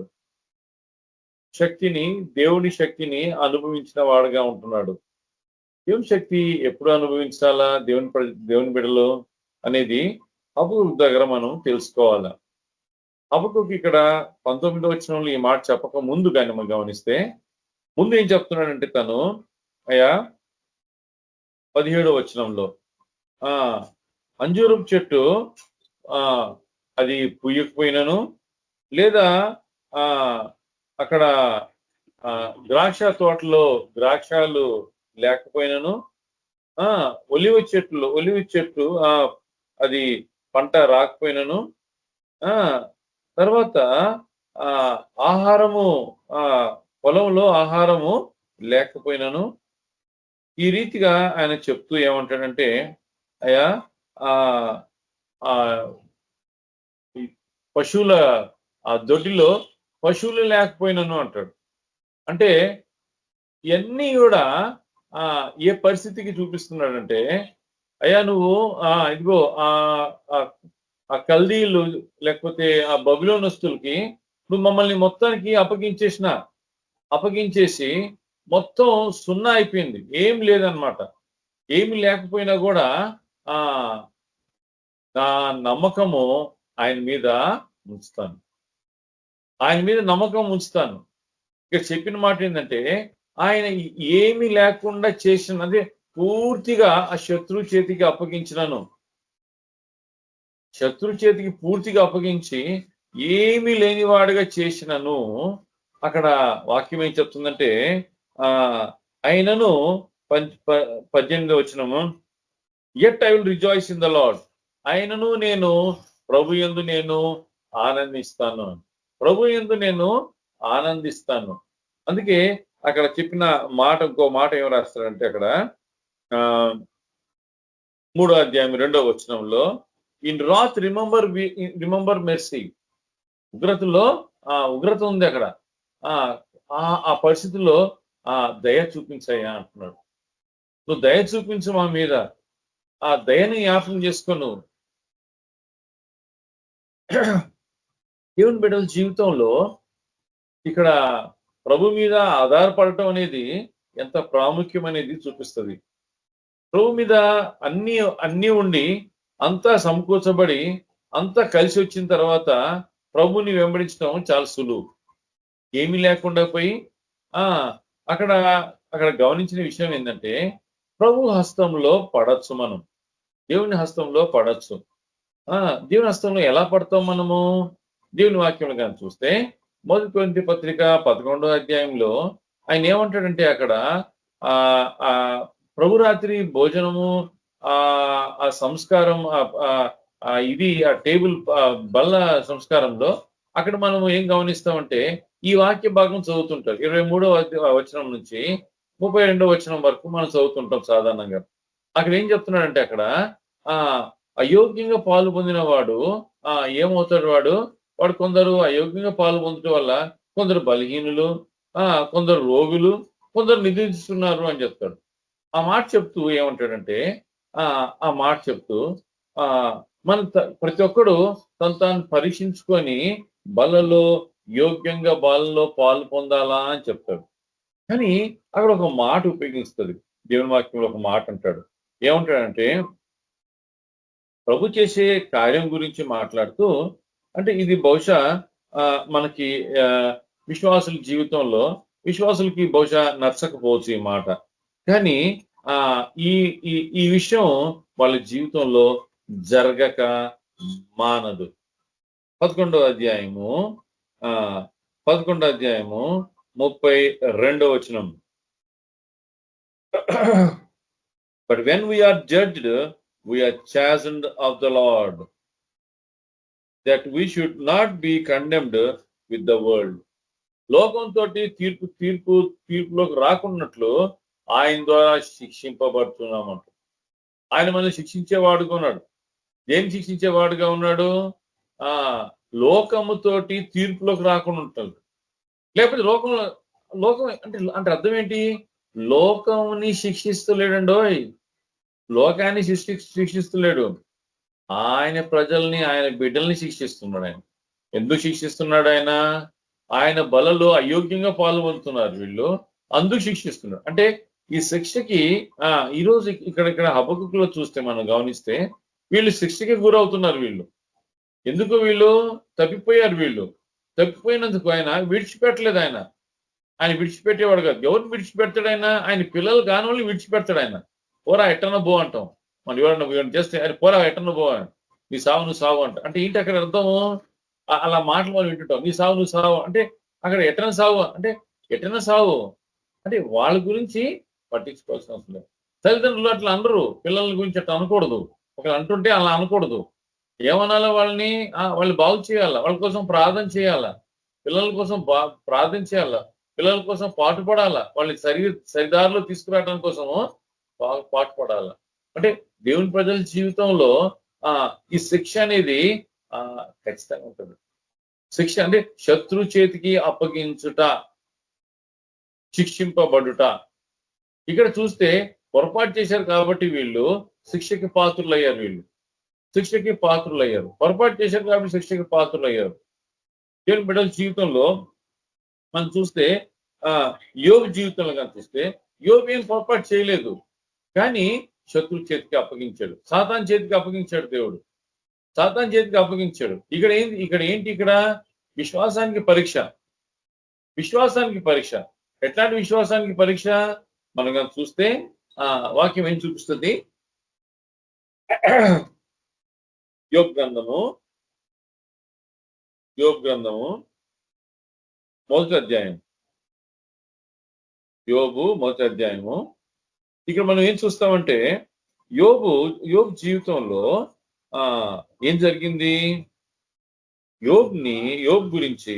దేవుని శక్తిని అనుభవించిన వాడుగా ఉంటున్నాడు. దేవుని శక్తి ఎప్పుడు అనుభవించాలా దేవుని బిడ్డలు అనేది హబక్కూకు దగ్గర మనం తెలుసుకోవాలా. హబక్కూకు ఇక్కడ 19వ వచనంలో ఈ మాట చెప్పక ముందు కానీ మనం గమనిస్తే ముందు ఏం చెప్తున్నాడంటే తను అయ్యా 17వ వచనంలో అంజూరపు చెట్టు అది పుయ్యకపోయినను లేదా అక్కడ ద్రాక్ష తోటలో ద్రాక్షాలు లేకపోయినను ఒలివ చెట్టు అది పంట రాకపోయినను తర్వాత ఆహారము పొలంలో ఆహారము లేకపోయినను ఈ రీతిగా ఆయన చెప్తూ ఏమంటాడంటే అయ్యా పశువుల దొడ్డిలో పశువులు లేకపోయినను అంటాడు. అంటే ఇవన్నీ కూడా ఏ పరిస్థితికి చూపిస్తున్నాడంటే అయ్యా నువ్వు ఇదిగో ఆ కల్దీలు లేకపోతే ఆ బబులోనస్తులకి నువ్వు మమ్మల్ని మొత్తానికి అప్పగించేసి మొత్తం సున్నా అయిపోయింది, ఏం లేదనమాట. ఏమి లేకపోయినా కూడా నా నమ్మకము ఆయన మీద నమ్మకం ఉంచుతాను. ఇక చెప్పిన మాట ఏంటంటే ఆయన ఏమి లేకుండా చేసినది పూర్తిగా ఆ శత్రు చేతికి అప్పగించినాను. శత్రు చేతికి పూర్తిగా అప్పగించి ఏమీ లేనివాడుగా చేసినను. అక్కడ వాక్యం ఏం చెప్తుందంటే ఆయనను 18వ వచనము yet I will rejoice in the lord. ఆయనను నేను ప్రభు యందు నేను ఆనందిస్తాను. అందుకే అక్కడ చెప్పిన మాట ఇంకో మాట ఏం రాస్తారంటే అక్కడ 3వ అధ్యాయం 2వ వచనంలో ఇన్ రాత్ రిమెంబర్ మెర్సీ. ఉగ్రతలో ఉగ్రత ఉంది అక్కడ. ఆ పరిస్థితుల్లో దయ చూపించయ్యా అంటున్నాడు. నువ్వు దయ చూపించు మా మీద, ఆ దయని జ్ఞాపకం చేసుకోను. దేవుని బిడ్డల జీవితంలో ఇక్కడ ప్రభు మీద ఆధారపడటం అనేది ఎంత ప్రాముఖ్యం అనేది చూపిస్తుంది. ప్రభు మీద అన్నీ ఉండి అంతా సమకూర్చబడి అంతా కలిసి వచ్చిన తర్వాత ప్రభుని వెంబడించడం చాలా సులువు. ఏమీ లేకుండా పోయి అక్కడ గమనించిన విషయం ఏంటంటే ప్రభు హస్తంలో పడచ్చు. మనం దేవుని హస్తంలో పడచ్చు. దేవుని హస్తంలో ఎలా పడతాం మనము? దేవుని వాక్యం కానీ చూస్తే 1 కొరింథీ పత్రిక 11వ అధ్యాయంలో ఆయన ఏమంటాడంటే అక్కడ ప్రభు రాత్రి భోజనము ఆ సంస్కారం ఇది ఆ టేబుల్ బల్ల సంస్కారంలో అక్కడ మనం ఏం గమనిస్తామంటే ఈ వాక్య భాగం చదువుతుంటారు. 23వ వచనం నుంచి 32వ వచనం వరకు మనం చదువుతుంటాం సాధారణంగా. అక్కడ ఏం చెప్తున్నాడంటే అక్కడ అయోగ్యంగా పాలు పొందిన వాడు ఏమవుతాడు? వాడు కొందరు అయోగ్యంగా పాలు పొందడం వల్ల కొందరు బలహీనులు, కొందరు రోగులు, కొందరు నిద్రిస్తున్నారు అని చెప్తాడు. ఆ మాట చెప్తూ ఏమంటాడంటే మన ప్రతి ఒక్కడు తాను పరీక్షించుకొని బలలో యోగ్యంగా బాలలో పాలు పొందాలా అని చెప్తాడు. కానీ అక్కడ ఒక మాట ఉపయోగిస్తుంది. దేవుని వాక్యంలో ఒక మాట అంటాడు. ఏమంటాడంటే ప్రభు చేసే కార్యం గురించి మాట్లాడుతూ, అంటే ఇది బహుశా మనకి విశ్వాసుల జీవితంలో విశ్వాసులకి బహుశా నచ్చకపోవచ్చు ఈ మాట. కానీ ఈ విషయం వాళ్ళ జీవితంలో జరగక మానదు. 11వ అధ్యాయము 32వ వచనం. But when we are judged, we are chastened of the Lord, that we should not be condemned with the world. లోకంతో తీర్పులోకి రాకున్నట్లు ఆయన ద్వారా శిక్షింపబడుతున్నామంట. ఆయన మనల్ని శిక్షించేవాడుగా ఉన్నాడు. దేని శిక్షించేవాడుగా ఉన్నాడు? లోకముతోటి తీర్పులోకి రాకుండా ఉంటాడు. లేకపోతే లోకం అంటే అర్థం ఏంటి? లోకంని శిక్షిస్తలేడండోయ్, లోకాన్ని శిక్షిస్తలేడు. ఆయన ప్రజల్ని, ఆయన బిడ్డల్ని శిక్షిస్తున్నాడు. ఆయన ఎందుకు శిక్షిస్తున్నాడు? ఆయన బలలో అయోగ్యంగా పాల్గొంటున్నారు వీళ్ళు, అందుకు శిక్షిస్తున్నాడు. అంటే ఈ శిక్షకి ఈరోజు ఇక్కడ హబక్కులో చూస్తే మనం గమనిస్తే వీళ్ళు శిక్షకి గురవుతున్నారు. వీళ్ళు ఎందుకు? వీళ్ళు తప్పిపోయారు. వీళ్ళు తప్పిపోయినందుకు ఆయన విడిచిపెట్టలేదు. ఆయన విడిచిపెట్టేవాడు కాదు. ఎవరిని విడిచిపెడతాడు? ఆయన పిల్లలు కాని వాళ్ళని విడిచిపెడతాడు. ఆయన పోరా ఎట్టన బో అంటాం మనం. ఎవరన్నా చేస్తే ఆయన పోరా ఎట్టన బో, నీ సావు నువ్వు సావు అంట. అంటే ఏంటి అక్కడ అర్థము? అలా మాటలు మనం వింటుంటాం. నీ సావు నువ్వు సావు అంటే అక్కడ ఎట్టన సావు అంటే ఎట్టన సావు అంటే వాళ్ళ గురించి పట్టించుకోవాల్సిన అవసరం లేదు. తల్లిదండ్రులు అట్లా అనరు, పిల్లల గురించి అట్లా అనకూడదు. ఒకరు అంటుంటే అలా అనకూడదు. ఏమనాలో వాళ్ళు బాగు చేయాలా, వాళ్ళ కోసం ప్రార్థన చేయాలా, పిల్లల కోసం ప్రార్థన చేయాలా, పిల్లల కోసం పాటుపడాలా, వాళ్ళని సరిదారిలో తీసుకురావడం కోసము పాటుపడాలా. అంటే దేవుని ప్రజల జీవితంలో ఈ శిక్ష అనేది ఖచ్చితంగా ఉంటుంది. శిక్ష అంటే శత్రు చేతికి అప్పగించుట, శిక్షింపబడుట. ఇక్కడ చూస్తే పొరపాటు చేశారు కాబట్టి వీళ్ళు శిక్షకి పాత్రులయ్యారు. శిక్షకి పాత్రులయ్యారు. పొరపాటు చేశారు కాబట్టి శిక్షకి పాత్రులయ్యారు. దేవుని బిడ్డల జీవితంలో మనం చూస్తే యోబు జీవితంలో కానీ చూస్తే యోబు ఏం పొరపాటు చేయలేదు, కానీ శత్రు చేతికి అప్పగించాడు, సాతాను చేతికి అప్పగించాడు. దేవుడు సాతాను చేతికి అప్పగించాడు. ఇక్కడ ఏంటి? విశ్వాసానికి పరీక్ష. విశ్వాసానికి పరీక్ష. ఎట్లాంటి విశ్వాసానికి పరీక్ష? మనం కానీ చూస్తే వాక్యం ఏం చూపిస్తుంది? యోబు గ్రంథము మొదటి అధ్యాయం. యోబు మొదటి అధ్యాయము. ఇక్కడ మనం ఏం చూస్తామంటే యోబు జీవితంలో ఏం జరిగింది? యోబు గురించి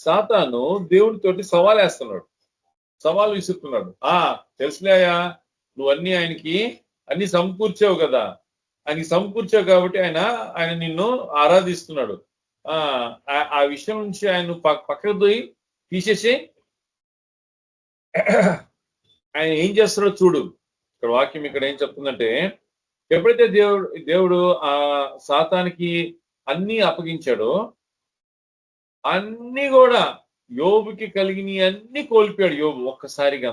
సాతాను దేవుడితోటి సవాల్ విసురుతున్నాడు. తెలుసులేయా, నువ్వన్నీ ఆయనకి అన్ని సమకూర్చావు కదా, ఆయనకి సమకూర్చావు కాబట్టి ఆయన నిన్ను ఆరాధిస్తున్నాడు. ఆ విషయం నుంచి ఆయన పక్కకు పోయి తీసేసి ఆయన ఏం చేస్తాడో చూడు. ఇక్కడ వాక్యం ఇక్కడ ఏం చెప్తుందంటే, ఎప్పుడైతే దేవుడు ఆ సాతానికి అన్ని అప్పగించాడో అన్ని కూడా యోబుకి కలిగిన అన్ని కోల్పోయాడు. యోబు ఒక్కసారిగా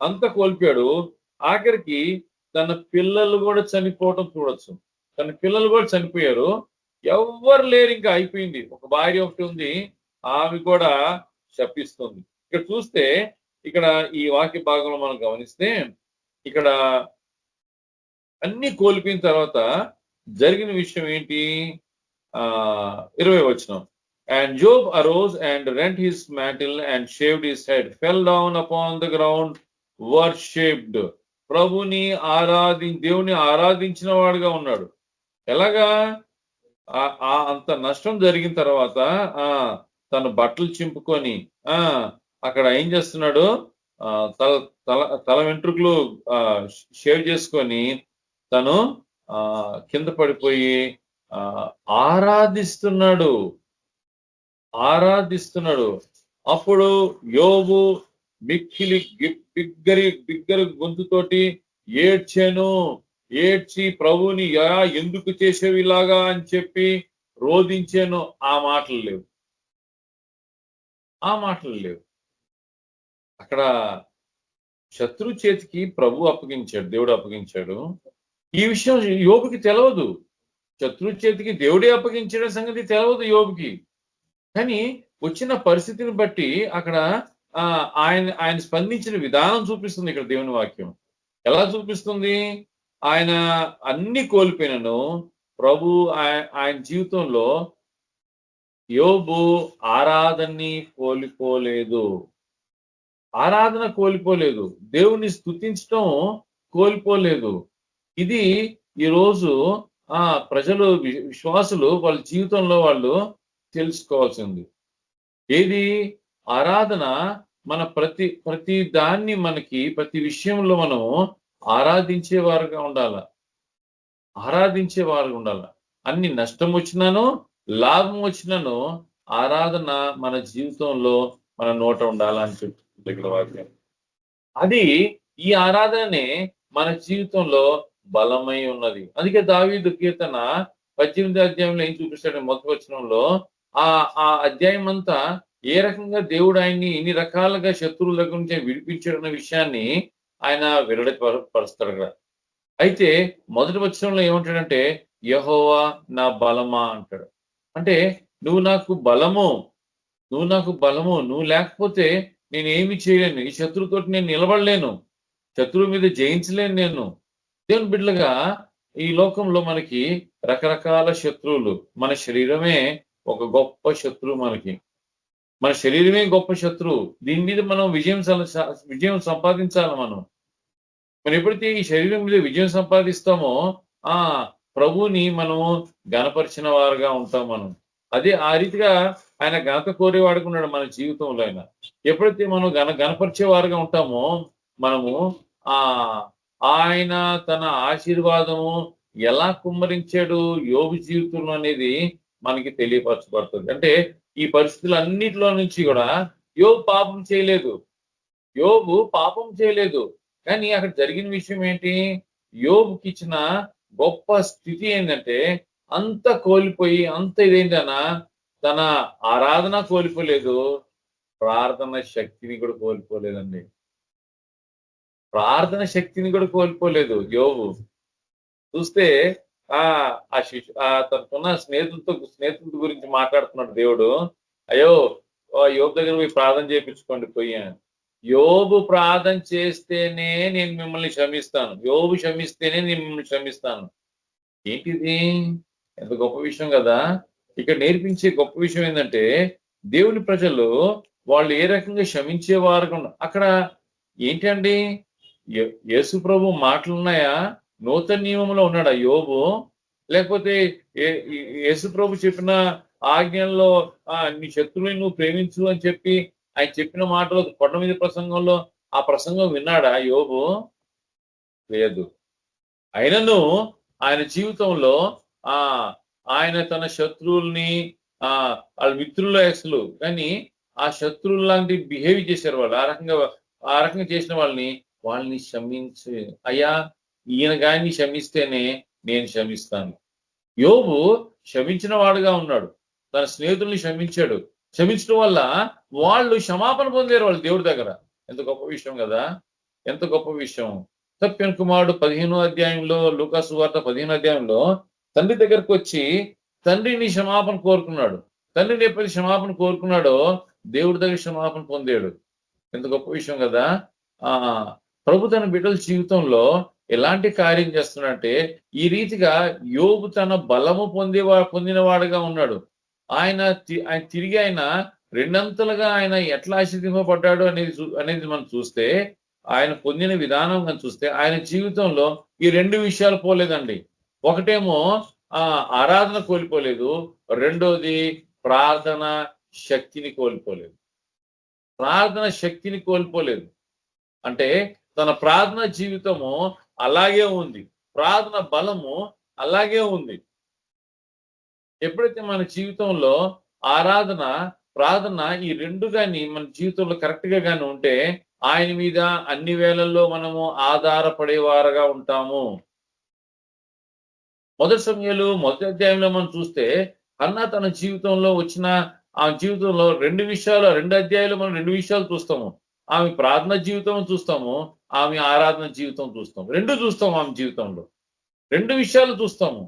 అంత కోల్పోయాడు. ఆఖరికి తన పిల్లలు కూడా చనిపోవటం చూడొచ్చు. తన పిల్లలు కూడా చనిపోయారు. ఎవ్వరు లేరు, ఇంకా అయిపోయింది. ఒక భార్య ఒకటి ఉంది, ఆమె కూడా శపిస్తుంది. ఇక్కడ చూస్తే ఇక్కడ ఈ వాక్య భాగంలో మనం గమనిస్తే ఇక్కడ అన్ని కోల్పోయిన తర్వాత జరిగిన విషయం ఏంటి? 20వ వచనం. And Job arose and rent his mantle and shaved his head, fell down upon the ground, worshipped. దేవుని ఆరాధించిన వాడుగా ఉన్నాడు. ఎలాగా? అంత నష్టం జరిగిన తర్వాత తన బట్టలు చింపుకొని అక్కడ ఏం చేస్తున్నాడు? తల వెంట్రుకలు షేవ్ చేసుకొని తను కింద పడిపోయి ఆరాధిస్తున్నాడు. అప్పుడు యోబు మిక్కిలి బిగ్గరి గొంతుతోటి ఏడ్చి ప్రభుని ఎందుకు చేసేవి ఇలాగా అని చెప్పి రోధించాను. ఆ మాటలు లేవు. అక్కడ శత్రు చేతికి ప్రభు అప్పగించాడు, దేవుడు అప్పగించాడు. ఈ విషయం యోబుకి తెలవదు. శత్రు చేతికి దేవుడే అప్పగించిన సంగతి తెలవదు యోబుకి. కానీ వచ్చిన పరిస్థితిని బట్టి అక్కడ ఆయన స్పందించిన విధానం చూపిస్తుంది ఇక్కడ దేవుని వాక్యం. ఎలా చూపిస్తుంది? ఆయన అన్ని కోల్పోయినను ప్రభు ఆయన జీవితంలో యోబు ఆరాధన కోల్పోలేదు, దేవుని స్తుతించడం కోల్పోలేదు. ఇది ఈరోజు ప్రజలు, విశ్వాసులు వాళ్ళ జీవితంలో వాళ్ళు తెలుసుకోవాల్సింది. ఏది? ఆరాధన. మన ప్రతి దాన్ని మనకి ప్రతి విషయంలో మనం ఆరాధించేవారుగా ఉండాల. అన్ని నష్టం వచ్చినానో లాభం వచ్చినానో ఆరాధన మన జీవితంలో మన నోట ఉండాలని చెప్తుంది ఇక్కడ వాక్యం. అది ఈ ఆరాధననే మన జీవితంలో బలమై ఉన్నది. అందుకే దావీదు కీర్తన 18వ అధ్యాయంలో ఏం చూపిస్తాడు? మొదటి వచనంలో ఆ అధ్యాయం అంతా ఏ రకంగా దేవుడు ఆయన్ని ఇన్ని రకాలుగా శత్రువుల దగ్గర నుంచి విడిపించాడన్న విషయాన్ని ఆయన వెల్లడిపరుస్తాడు కదా. అయితే మొదటి వచనంలో ఏమంటాడంటే యెహోవా నా బలమా అంటాడు. అంటే నువ్వు నాకు బలము, నువ్వు లేకపోతే నేను ఏమి చేయలేను, ఈ శత్రువుతోటి నేను నిలబడలేను, శత్రువు మీద జయించలేను నేను. దేవుని బిడ్డలుగా ఈ లోకంలో మనకి రకరకాల శత్రువులు. మన శరీరమే ఒక గొప్ప శత్రువు. మన శరీరమే గొప్ప శత్రువు. దీని మీద మనం విజయం సంపాదించాలి. మనం ఎప్పుడైతే ఈ శరీరం మీద విజయం సంపాదిస్తామో ప్రభువుని మనం గణపరిచిన వారుగా ఉంటాం. మనం అదే ఆ రీతిగా ఆయన ఘనత కోరేవాడుకున్నాడు మన జీవితంలో. ఎప్పుడైతే మనం గణపరిచే వారుగా ఉంటామో మనము ఆయన తన ఆశీర్వాదము ఎలా కుమ్మరించాడు యోబు జీవితంలో అనేది మనకి తెలియపరచబడుతుంది. అంటే ఈ పరిస్థితులన్నిటిలో నుంచి కూడా యోబు పాపం చేయలేదు. కానీ అక్కడ జరిగిన విషయం ఏంటి? యోబుకి ఇచ్చిన గొప్ప స్థితి ఏంటంటే అంత కోల్పోయి అంత ఇదేంటన్నా తన ఆరాధన కోల్పోలేదు, ప్రార్థన శక్తిని కూడా కోల్పోలేదండి. ప్రార్థన శక్తిని కూడా కోల్పోలేదు యోబు. చూస్తే తనకున్న స్నేహితులతో గురించి మాట్లాడుతున్నాడు దేవుడు. అయ్యో యోబు దగ్గర పోయి ప్రార్థన చేయించుకోండి పోయా. యోబు ప్రార్థన చేస్తేనే నేను మిమ్మల్ని క్షమిస్తాను, యోబు క్షమిస్తేనే నేను మిమ్మల్ని క్షమిస్తాను. ఏంటిది? ఎంత గొప్ప విషయం కదా. ఇక్కడ నేర్పించే గొప్ప విషయం ఏంటంటే దేవుని ప్రజలు వాళ్ళు ఏ రకంగా క్షమించేవారు. అక్కడ ఏంటండి? యేసు ప్రభు మాటలున్నాయా? నూతన నియమంలో ఉన్నాడా యోబు? లేకపోతే యేసు ప్రభు చెప్పిన ఆజ్ఞల్లో నీ శత్రువుని నువ్వు ప్రేమించు అని చెప్పి ఆయన చెప్పిన మాటలు కొండ మీద ప్రసంగంలో ఆ ప్రసంగం విన్నాడా యోబు? లేదు. అయినను ఆయన జీవితంలో ఆయన తన శత్రువుల్ని వాళ్ళ మిత్రుల అసలు కానీ ఆ శత్రువులు లాంటి బిహేవ్ చేశారు వాళ్ళు. ఆ రకంగా చేసిన వాళ్ళని క్షమించి, అయ్యా ఈయన కానీ క్షమిస్తేనే నేను క్షమిస్తాను. యోబు క్షమించిన వాడుగా ఉన్నాడు. తన స్నేహితుల్ని క్షమించాడు. క్షమించడం వల్ల వాళ్ళు క్షమాపణ పొందారు వాళ్ళు దేవుడి దగ్గర. ఎంత గొప్ప విషయం కదా, ఎంత గొప్ప విషయం. తప్పిన కుమారుడు 15వ అధ్యాయంలో, లూకా సువార్త 15వ అధ్యాయంలో తండ్రి దగ్గరకు వచ్చి తండ్రిని క్షమాపణ కోరుకున్నాడు. తండ్రిని ఎప్పుడైతే క్షమాపణ కోరుకున్నాడో దేవుడి దగ్గర క్షమాపణ పొందాడు. ఎంత గొప్ప విషయం కదా. ప్రభు తన బిడ్డల జీవితంలో ఎలాంటి కార్యం చేస్తున్నాడంటే ఈ రీతిగా యోబు తన బలము పొందినవాడుగా ఉన్నాడు. ఆయన తిరిగి రెండంతలుగా ఆయన ఎట్లా ఆశీర్వదింపబడ్డాడు అనేది మనం చూస్తే, ఆయన పొందిన విధానం కానీ చూస్తే ఆయన జీవితంలో ఈ రెండు విషయాలు పోలేదండి. ఒకటేమో ఆరాధన కోల్పోలేదు, రెండోది ప్రార్థన శక్తిని కోల్పోలేదు. అంటే తన ప్రార్థన జీవితము అలాగే ఉంది, ప్రార్థన బలము అలాగే ఉంది. ఎప్పుడైతే మన జీవితంలో ఆరాధన ప్రార్థన ఈ రెండు కానీ మన జీవితంలో కరెక్ట్ గా కానీ ఉంటే ఆయన మీద అన్ని వేళల్లో మనము ఆధారపడేవారుగా ఉంటాము. మొదటి సమయంలో మొదటి అధ్యాయంలో మనం చూస్తే హన్నా తన జీవితంలో వచ్చిన ఆ జీవితంలో రెండు అధ్యాయాలు మనం రెండు విషయాలు చూస్తాము. ఆమె ప్రార్థన జీవితం చూస్తాము, ఆమె ఆరాధన జీవితం చూస్తాము. రెండు చూస్తాము ఆమె జీవితంలో, రెండు విషయాలు చూస్తాము.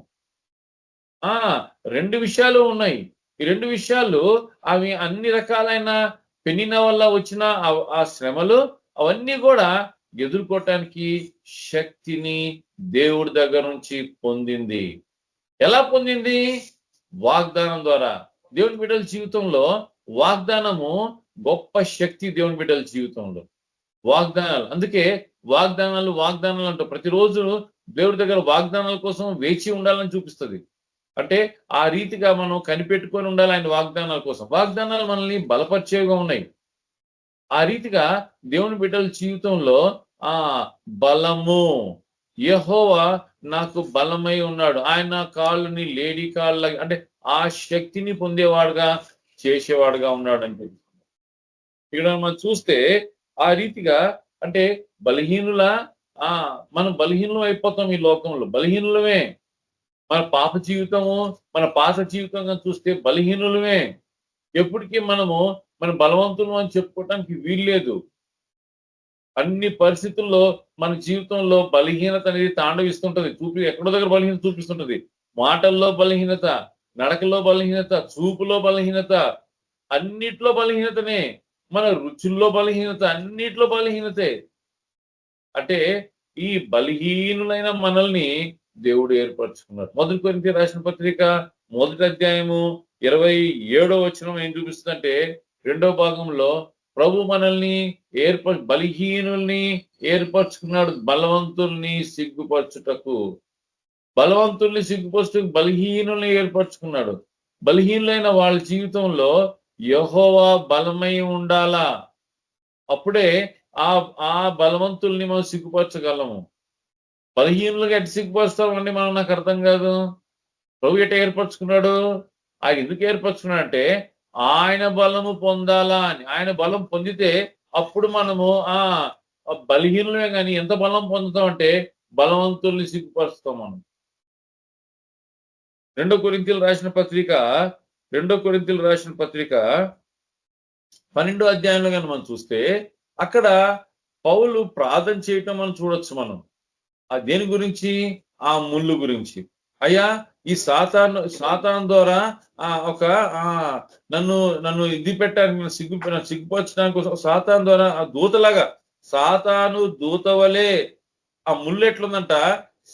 రెండు విషయాలు ఉన్నాయి. ఈ రెండు విషయాలు అవి అన్ని రకాలైన పెనిన వల్ల వచ్చిన ఆ శ్రమలు అవన్నీ కూడా ఎదుర్కోవటానికి శక్తిని దేవుడి దగ్గర నుంచి పొందింది. ఎలా పొందింది? వాగ్దానం ద్వారా. దేవుని బిడ్డల జీవితంలో వాగ్దానము గొప్ప శక్తి. దేవుని బిడ్డల జీవితంలో వాగ్దానాలు, అందుకే వాగ్దానాలు అంటూ ప్రతిరోజు దేవుడి దగ్గర వాగ్దానాల కోసం వేచి ఉండాలని చూపిస్తుంది. అంటే ఆ రీతిగా మనం కనిపెట్టుకొని ఉండాలి ఆయన వాగ్దానాల కోసం. వాగ్దానాలు మనల్ని బలపరిచేవిగా ఉన్నాయి. ఆ రీతిగా దేవుని బిడ్డల జీవితంలో బలము, యెహోవా నాకు బలమై ఉన్నాడు, ఆయన కాళ్ళని లేడీ కాళ్ళ అంటే ఆ శక్తిని పొందేవాడుగా చేసేవాడుగా ఉన్నాడు అని చెప్పి ఇక్కడ మనం చూస్తే ఆ రీతిగా అంటే బలహీనుల మనం బలహీనులం అయిపోతాం. ఈ లోకంలో బలహీనులమే. మన పాప జీవితము, మన పాత జీవితంగా చూస్తే బలహీనులమే. ఎప్పటికీ మనము మన బలవంతులు అని చెప్పుకోవటానికి వీల్లేదు. అన్ని పరిస్థితుల్లో మన జీవితంలో బలహీనత అనేది తాండవిస్తుంటది. ఎక్కడో దగ్గర బలహీనత చూపిస్తుంటది. మాటల్లో బలహీనత, నడకలో బలహీనత, చూపులో బలహీనత, అన్నిట్లో బలహీనతనే. మన రుచుల్లో బలహీనత, అన్నిట్లో బలహీనతే. అంటే ఈ బలహీనులైన మనల్ని దేవుడు ఏర్పరచుకున్నాడు. 1 కొరింథీ రాసిన పత్రిక 1వ అధ్యాయము 27వ వచనం ఏం చూపిస్తుందంటే 2వ భాగంలో ప్రభు మనల్ని బలహీనుల్ని ఏర్పరచుకున్నాడు బలవంతుల్ని సిగ్గుపరచుటకు. బలవంతుల్ని సిగ్గుపరచుటకు బలహీనుల్ని ఏర్పరచుకున్నాడు. బలహీనులైన వాళ్ళ జీవితంలో యెహోవా బలమై ఉండాలా. అప్పుడే ఆ బలవంతుల్ని మనం సిగ్గుపరచగలము. బలహీనులుగా ఎటు సిగ్గుపరుస్తామండి మనం? నాకు అర్థం కాదు. ప్రభు ఎట ఏర్పరచుకున్నాడు? ఆయన ఎందుకు ఏర్పరచుకున్నాడు అంటే ఆయన బలము పొందాలా అని. ఆయన బలం పొందితే అప్పుడు మనము బలహీనులే కానీ ఎంత బలం పొందుతాం అంటే బలవంతుల్ని సిగ్గుపరుస్తాం మనం. 2 కొరింథీయులకు రాసిన పత్రిక 12వ అధ్యాయంలో కానీ మనం చూస్తే అక్కడ పౌలు ప్రార్థన చేయటం మనం చూడొచ్చు. మనం దేని గురించి? ఆ ముళ్ళు గురించి. అయ్యా, ఈ సాతాను ద్వారా నన్ను ఇది పెట్టాను, సిగ్గుపరచడానికి కోసం సాతాను ద్వారా ఆ దూతలాగా, సాతాను దూతవలే ఆ ముళ్ళు ఎట్లుందంట?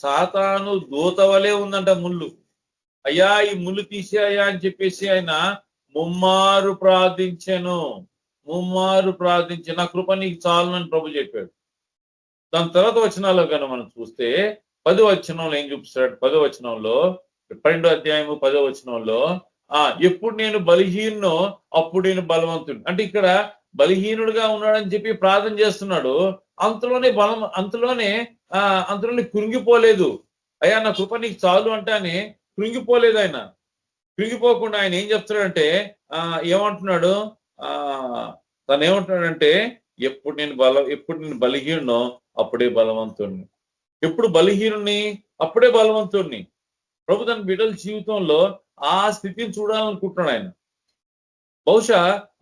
సాతాను దూతవలే ఉందంట ముళ్ళు. అయ్యా, ఈ ముళ్ళు తీసేయ్యా అని చెప్పేసి ఆయన ముమ్మారు ప్రార్థించాను. నా కృప నీకు చాలునని ప్రభు చెప్పాడు. దాని తర్వాత వచనాల్లో కనుక మనం చూస్తే 10వ వచనంలో ఏం చూపిస్తాడు? 10వ వచనంలో 12వ అధ్యాయము 10వ వచనంలో ఎప్పుడు నేను బలహీనో అప్పుడు నేను బలవంతుడు. అంటే ఇక్కడ బలహీనుడుగా ఉన్నాడని చెప్పి ప్రార్థన చేస్తున్నాడు. అంతలోనే కృంగిపోలేదు. అయ్యా, నా కృప నీకు చాలు అంటానే కృంగిపోలేదు ఆయన. కృంగిపోకుండా ఆయన ఏం చెప్తున్నాడంటే ఏమంటున్నాడు? తను ఏమంటున్నాడంటే ఎప్పుడు నేను బలహీనో అప్పుడే బలవంతుణ్ణి. ఎప్పుడు బలహీనుణ్ణి అప్పుడే బలవంతుణ్ణి. ప్రభు తన బిడ్డల జీవితంలో ఆ స్థితిని చూడాలనుకుంటున్నాడు ఆయన. బహుశా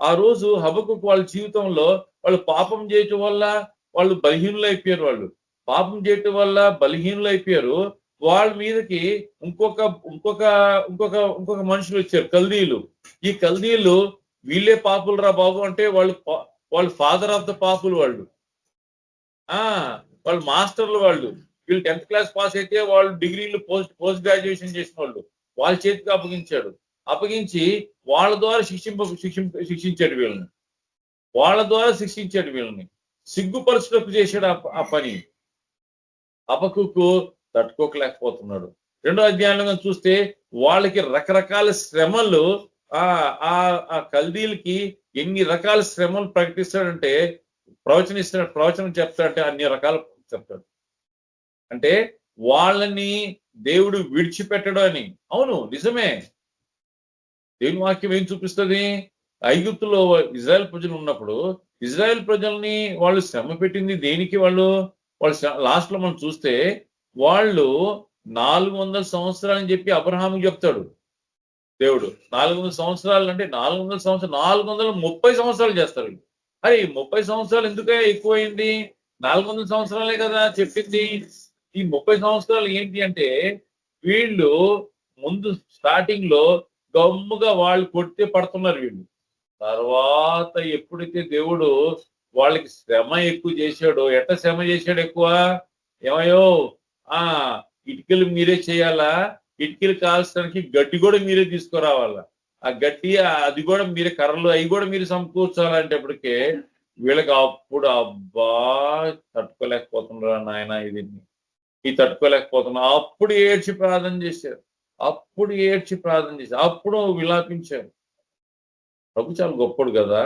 ఆ రోజు హబక్కుకు వాళ్ళ జీవితంలో వాళ్ళు పాపం చేయటం వల్ల వాళ్ళు బలహీనులు అయిపోయారు. వాళ్ళు పాపం చేయటం వల్ల బలహీనులు అయిపోయారు. వాళ్ళ మీదకి ఇంకొక మనుషులు వచ్చారు, కల్దీయులు. ఈ కల్దీయులు వీళ్ళే పాపులు రా బాబు అంటే వాళ్ళు ఫాదర్ ఆఫ్ ద పాపులు. వాళ్ళు మాస్టర్లు. వీళ్ళు 10th క్లాస్ పాస్ అయితే వాళ్ళు డిగ్రీలు పోస్ట్ గ్రాడ్యుయేషన్ చేసిన వాళ్ళు. వాళ్ళ చేతికి అప్పగించి వాళ్ళ ద్వారా శిక్షించాడు వీళ్ళని. సిగ్గుపరచుటకు చేశాడు ఆ పని. హబక్కుకు తట్టుకోలేకపోతున్నాడు. 2వ అధ్యాయంలో చూస్తే వాళ్ళకి రకరకాల శ్రమలు, ఆ కల్దీలకి ఎన్ని రకాల శ్రమలు ప్రకటిస్తాడంటే ప్రవచనం చెప్తాడంటే అన్ని రకాలు చెప్తాడు. అంటే వాళ్ళని దేవుడు విడిచిపెట్టడం అని. అవును, నిజమే. దేవుని వాక్యం ఏం చూపిస్తుంది? ఐగుప్తులో ఇజ్రాయెల్ ప్రజలు ఉన్నప్పుడు ఇజ్రాయెల్ ప్రజల్ని వాళ్ళు శ్రమ పెట్టింది దేనికి? వాళ్ళు లాస్ట్ లో మనం చూస్తే వాళ్ళు 400 సంవత్సరాలని చెప్పి అబ్రహాముకి చెప్తాడు దేవుడు. 400 సంవత్సరాలు అంటే 430 సంవత్సరాలు చేస్తారు. అరే 30 సంవత్సరాలు ఎందుకే ఎక్కువైంది? 400 సంవత్సరాలే కదా చెప్పింది. ఈ 30 సంవత్సరాలు ఏంటి అంటే వీళ్ళు ముందు స్టార్టింగ్ లో గమ్ముగా వాళ్ళు కొడితే పడుతున్నారు వీళ్ళు. తర్వాత ఎప్పుడైతే దేవుడు వాళ్ళకి శ్రమ ఎక్కువ చేశాడో, ఎట్లా శ్రమ చేశాడు ఎక్కువ? ఏమయ్యో, ఇటుకలు మీరే చేయాలా, ఇటుకలు కాల్చడానికి గడ్డి కూడా మీరే తీసుకురావాలా, ఆ గడ్డి అది కూడా మీరే, కర్రలు అవి కూడా మీరు సమకూర్చాలంటేప్పటికే వీళ్ళకి అప్పుడు అబ్బా తట్టుకోలేకపోతున్నారా నాయన, ఈ తట్టుకోలేకపోతున్నా. అప్పుడు ఏడ్చి ప్రార్థన చేశారు. అప్పుడు విలాపించారు. ప్రభు చాలా గొప్పోడు కదా.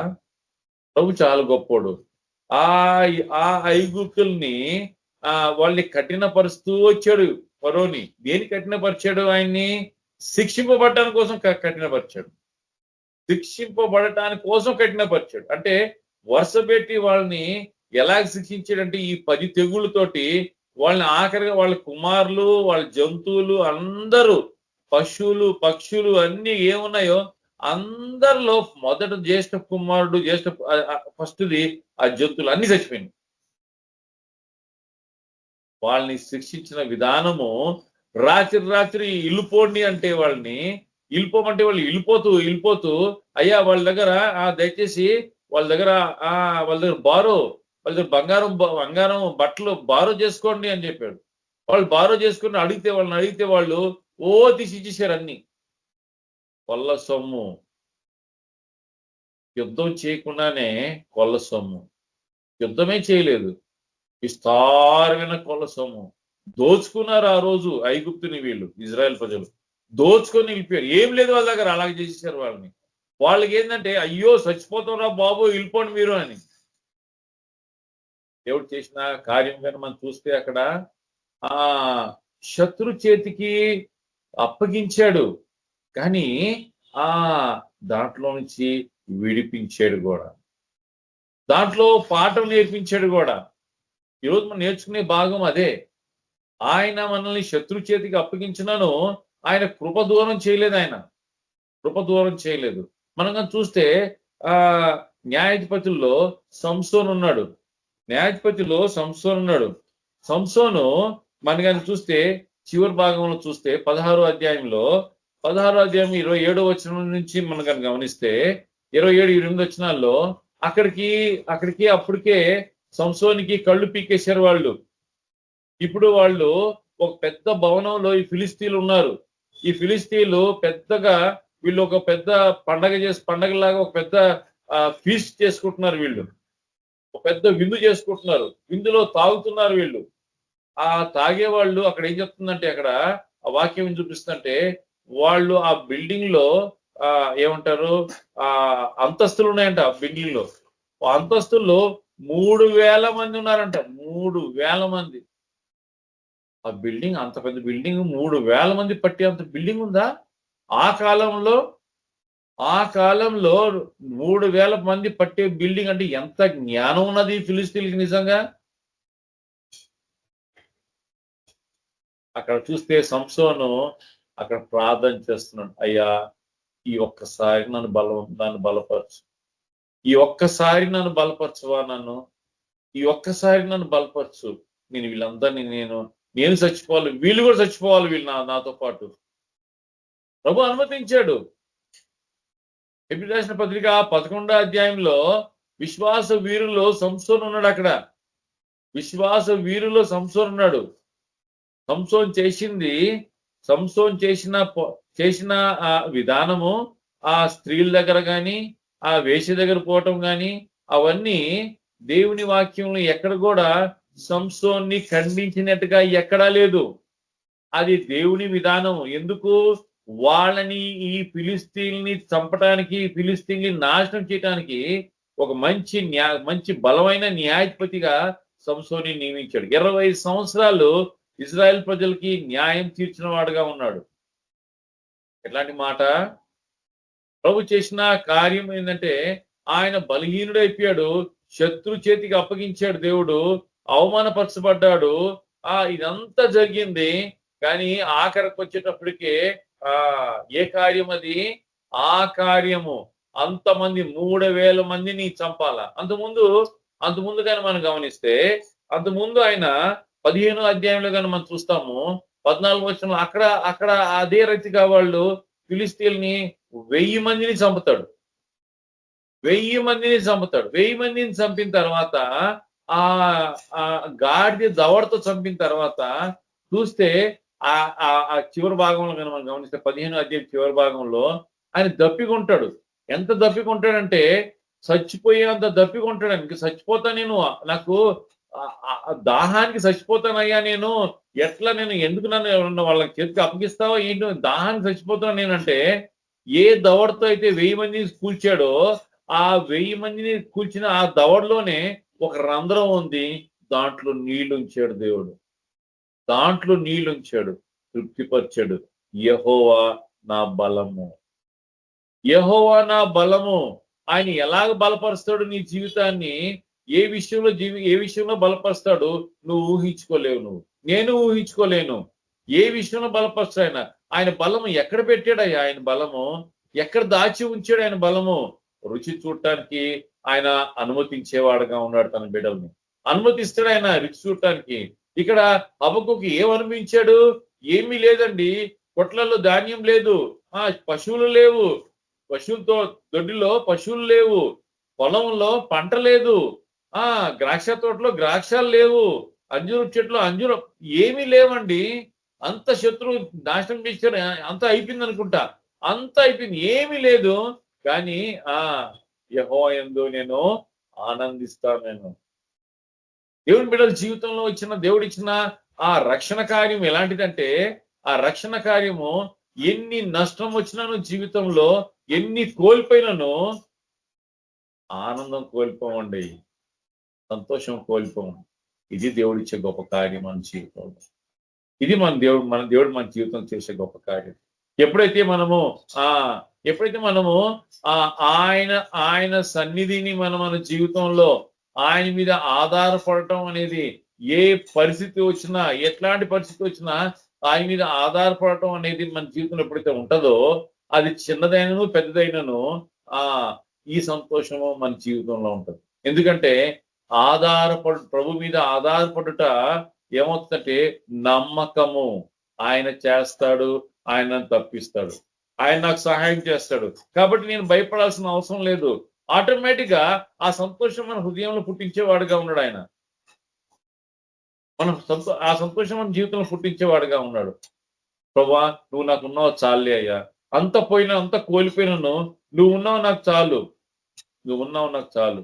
చాలా గొప్పోడు. ఆ ఐగుప్తుల్ని వాళ్ళని కఠినపరుస్తూ వచ్చాడు ఫరోని. దేని కఠినపరిచాడు? ఆయన్ని శిక్షింపబడటానికి కోసం కఠినపరిచాడు. అంటే వరుస పెట్టి వాళ్ళని ఎలా శిక్షించాడంటే ఈ 10 తెగుళ్ళతోటి వాళ్ళని ఆఖరిగా వాళ్ళ కుమారులు, వాళ్ళ జంతువులు అందరూ, పశువులు, పక్షులు అన్ని ఏమున్నాయో అందరిలో మొదట జ్యేష్ఠ కుమారుడు, ఫస్ట్ది ఆ జంతువులు అన్ని చచ్చిపోయింది. వాళ్ళని శిక్షించిన విధానము రాత్రి వెళ్ళిపోండి అంటే వాళ్ళని వెళ్ళిపోమంటే వాళ్ళు వెళ్ళిపోతూ అయ్యా వాళ్ళ దగ్గర దయచేసి వాళ్ళ దగ్గర వాళ్ళ దగ్గర బంగారం బట్టలు బారో చేసుకోండి అని చెప్పాడు. వాళ్ళు బారో చేసుకుని అడిగితే వాళ్ళు తీసిచ్చేసారు అన్ని. కొల్ల సొమ్ము, యుద్ధం చేయకుండానే కొల్ల సొమ్ము, యుద్ధమే చేయలేదు, విస్తారమైన కొల్ల సొమ్ము దోచుకున్నారు. ఆ రోజు ఐగుప్తుని వీళ్ళు ఇజ్రాయెల్ ప్రజలు దోచుకొని వెళ్ళిపోయారు. ఏం లేదు వాళ్ళ దగ్గర, అలాగే చేసేసారు వాళ్ళని. వాళ్ళకి ఏంటంటే అయ్యో చచ్చిపోతారా బాబు వెళ్ళిపోండి మీరు అని. దేవుడు చేసిన కార్యం కానీ మనం చూస్తే అక్కడ శత్రు చేతికి అప్పగించాడు, కానీ దాంట్లో నుంచి విడిపించాడు కూడా, దాంట్లో పాఠం నేర్పించాడు కూడా. ఈరోజు మనం నేర్చుకునే భాగం అదే. ఆయన మనల్ని శత్రు చేతికి అప్పగించినాను, ఆయన కృప దూరం చేయలేదు. కృప దూరం చేయలేదు. మనం కానీ చూస్తే న్యాయాధిపతుల్లో సంసోను ఉన్నాడు. సంసోను మనం కానీ చూస్తే చివరి భాగంలో చూస్తే 16వ అధ్యాయం 27వ వచనం నుంచి మనం కానీ గమనిస్తే 27-28 వచనాల్లో అప్పటికే సంసోనికి కళ్ళు పీకేశారు వాళ్ళు. ఇప్పుడు వాళ్ళు ఒక పెద్ద భవనంలో ఈ ఫిలిస్తీన్లు ఉన్నారు. ఈ ఫిలిస్తీన్లు పెద్దగా వీళ్ళు ఒక పెద్ద పండగలాగా ఒక పెద్ద ఫీస్ట్ చేసుకుంటున్నారు. వీళ్ళు ఒక పెద్ద విందు చేసుకుంటున్నారు. విందులో తాగుతున్నారు వీళ్ళు. తాగే వాళ్ళు అక్కడ ఏం చెప్తుందంటే, అక్కడ ఆ వాక్యం చూపిస్తుందంటే, వాళ్ళు ఆ బిల్డింగ్ లో ఏమంటారు అంతస్తులు ఉన్నాయంట. ఆ బిల్డింగ్ లో అంతస్తుల్లో 3000 మంది ఉన్నారంట. 3000 మంది. ఆ బిల్డింగ్, అంత పెద్ద బిల్డింగ్, 3000 మంది పట్టే అంత బిల్డింగ్ ఉందా ఆ కాలంలో? 3000 మంది పట్టే బిల్డింగ్ అంటే ఎంత జ్ఞానం ఉన్నది ఫిలిస్తీన్లకి నిజంగా. అక్కడ చూస్తే సంసోను అక్కడ ప్రార్థన చేస్తున్నాడు, అయ్యా ఈ ఒక్కసారి నన్ను బలపరచు, ఈ ఒక్కసారి నన్ను బలపరచువా, ఈ ఒక్కసారి నన్ను బలపరచు. నేను వీళ్ళందరినీ నేను చచ్చిపోవాలి, వీళ్ళు కూడా చచ్చిపోవాలి, వీళ్ళు నాతో పాటు. ప్రభు అనుమతించాడు. ఎబ్రీ రాసిన పత్రిక 11వ అధ్యాయంలో విశ్వాస వీరుల్లో సంసోను ఉన్నాడు. అక్కడ విశ్వాస వీరుల్లో సంసోను ఉన్నాడు. సంసోన్ చేసిన ఆ విధానము, ఆ స్త్రీల దగ్గర కానీ ఆ వేశ్య దగ్గర పోవటం కానీ అవన్నీ దేవుని వాక్యంలో ఎక్కడ కూడా సంసోన్ని ఖండించినట్టుగా ఎక్కడా లేదు. అది దేవుని విధానం. ఎందుకు? వాళ్ళని ఈ ఫిలిస్తీన్ని చంపడానికి, ఫిలిస్తీన్ని నాశనం చేయడానికి ఒక మంచి బలమైన న్యాయాధిపతిగా సంసోన్ని నియమించాడు. 20 సంవత్సరాలు ఇజ్రాయెల్ ప్రజలకి న్యాయం తీర్చిన వాడుగా ఉన్నాడు. ఎట్లాంటి మాట! ప్రభు చేసిన కార్యం ఏంటంటే, ఆయన బలహీనుడైపోయాడు, శత్రు చేతికి అప్పగించాడు దేవుడు, అవమానపరచబడ్డాడు. ఇదంతా జరిగింది. కానీ ఆఖరికి వచ్చేటప్పటికే ఏ కార్యం అది? ఆ కార్యము అంతమంది 3000 మందిని చంపాల. అంతకుముందు కానీ మనం గమనిస్తే, అంతకుముందు ఆయన 15వ అధ్యాయంలో కానీ మనం చూస్తాము, 14వ వచనంలో అక్కడ అదే రీతిగా వాళ్ళు ఫిలిస్తీన్ని 1000 మందిని చంపుతాడు. 1000 మందిని చంపిన తర్వాత ఆ గాడిద దవడతో చంపిన తర్వాత చూస్తే ఆ చివరి భాగంలో కానీ మనం గమనిస్తే 15వ అధ్యాయం చివరి భాగంలో ఆయన దప్పికొంటాడు. ఎంత దప్పికొంటాడంటే చచ్చిపోయేంత దప్పికొంటాడు. ఇంక చచ్చిపోతా, నాకు దాహానికి చచ్చిపోతానయ్యా, ఎందుకు నన్ను వాళ్ళ చేతికి అప్పగిస్తావా ఏంటి, దాహానికి చచ్చిపోతాను నేనంటే, ఏ దవడతో అయితే 1000 మందిని కూల్చాడో ఆ 1000 మందిని కూల్చిన ఆ దవడలోనే ఒక రంధ్రం ఉంది. దాంట్లో నీళ్లుంచాడు దేవుడు. తృప్తిపరిచాడు. యెహోవా నా బలము, ఆయన ఎలాగ బలపరుస్తాడు నీ జీవితాన్ని, ఏ విషయంలో బలపరుస్తాడు నువ్వు ఊహించుకోలేవు. నేను ఊహించుకోలేను. ఏ విషయంలో బలపరుస్తాడు ఆయన బలము ఎక్కడ పెట్టాడయ్యా? ఆయన బలము ఎక్కడ దాచి ఉంచాడు? ఆయన బలము రుచి చూడటానికి ఆయన అనుమతించేవాడుగా ఉన్నాడు. తన బిడ్డల్ని అనుమతిస్తాడు ఆయన రుచి చూడటానికి. ఇక్కడ హబక్కుకి ఏమనిపించాడు? ఏమీ లేదండి, కొట్లలో ధాన్యం లేదు, పశువులు లేవు, పశువులతో దొడ్డిలో పశువులు లేవు, పొలంలో పంట లేదు, ద్రాక్ష తోటలో ద్రాక్షాలు లేవు, అంజూరు చెట్లు అంజూరం ఏమీ లేవండి. అంత శత్రువు నాశనం చేశారు. అంత అయిపోయింది అనుకుంటా, అంత అయిపోయింది, ఏమీ లేదు. కానీ యెహోవా యందు నేను ఆనందిస్తాను. నేను దేవుని బిడ్డల జీవితంలో దేవుడిచ్చిన ఆ రక్షణ కార్యం ఎలాంటిదంటే, ఆ రక్షణ కార్యము ఎన్ని నష్టం వచ్చినాను జీవితంలో, ఎన్ని కోల్పోయినాను, ఆనందం కోల్పోమండి, సంతోషం కోల్పోము. ఇది దేవుడిచ్చే గొప్ప కార్యం మన జీవితంలో. ఇది మన దేవుడు మన జీవితం చేసే గొప్ప కార్యం. ఎప్పుడైతే మనము ఆయన సన్నిధిని మన జీవితంలో ఆయన మీద ఆధారపడటం అనేది, ఏ పరిస్థితి వచ్చినా, ఎట్లాంటి పరిస్థితి వచ్చినా ఆయన మీద ఆధారపడటం అనేది మన జీవితంలో ఎప్పుడైతే ఉంటుందో, అది చిన్నదైనను పెద్దదైనను ఈ సంతోషము మన జీవితంలో ఉంటుంది. ఎందుకంటే ప్రభు మీద ఆధారపడుట ఏమవుతుందంటే నమ్మకము. ఆయన చేస్తాడు, ఆయన తప్పిస్తాడు, ఆయన నాకు సహాయం చేస్తాడు, కాబట్టి నేను భయపడాల్సిన అవసరం లేదు. ఆటోమేటిక్ గా ఆ సంతోషం మన హృదయంలో పుట్టించేవాడుగా ఉన్నాడు ఆయన. ఆ సంతోషం మన జీవితంలో పుట్టించేవాడుగా ఉన్నాడు. ప్రభా, నువ్వు నాకు ఉన్నావు చాలే అయ్యా, అంత పోయినా అంత కోల్పోయినాను, నువ్వు ఉన్నావు నాకు చాలు, నువ్వు ఉన్నావు నాకు చాలు.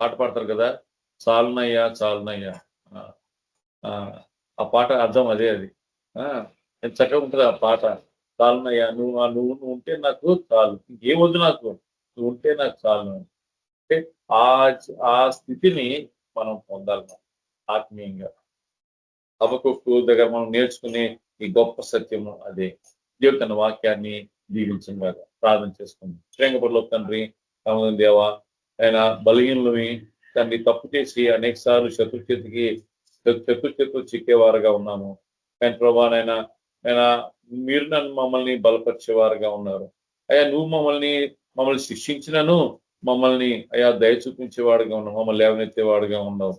పాట పాడతారు కదా, చాలునయ్యా చాలునయ్యా. ఆ పాట అర్థం అదే. అది చక్కగా ఉంటుంది ఆ పాట. చాలునయ్యా, నువ్వు ఉంటే నాకు చాలు, ఇంకేం వద్దు నాకు, నువ్వు ఉంటే నాకు చాలు. అంటే ఆ స్థితిని మనం పొందాలి ఆత్మీయంగా. హబక్కూకు దగ్గర మనం నేర్చుకునే ఈ గొప్ప సత్యము అదే. దేవుడు తన వాక్యాన్ని దీవించగా ప్రార్థన చేసుకుంది. శ్రేంగపడిలో తండ్రి దేవా, ఆయన బలహీనులని తండ్రి తప్పు చేసి అనేక సార్లు శత్రు చిక్కేవారుగా ఉన్నాము. కానీ ప్రభానైనా మీరు మమ్మల్ని బలపరిచేవారుగా ఉన్నారు అయ్యా. నువ్వు మమ్మల్ని శిక్షించినను మమ్మల్ని అయ్యా దయ చూపించేవాడుగా ఉన్నావు, మమ్మల్ని లేవనెత్తేవాడుగా ఉన్నావు.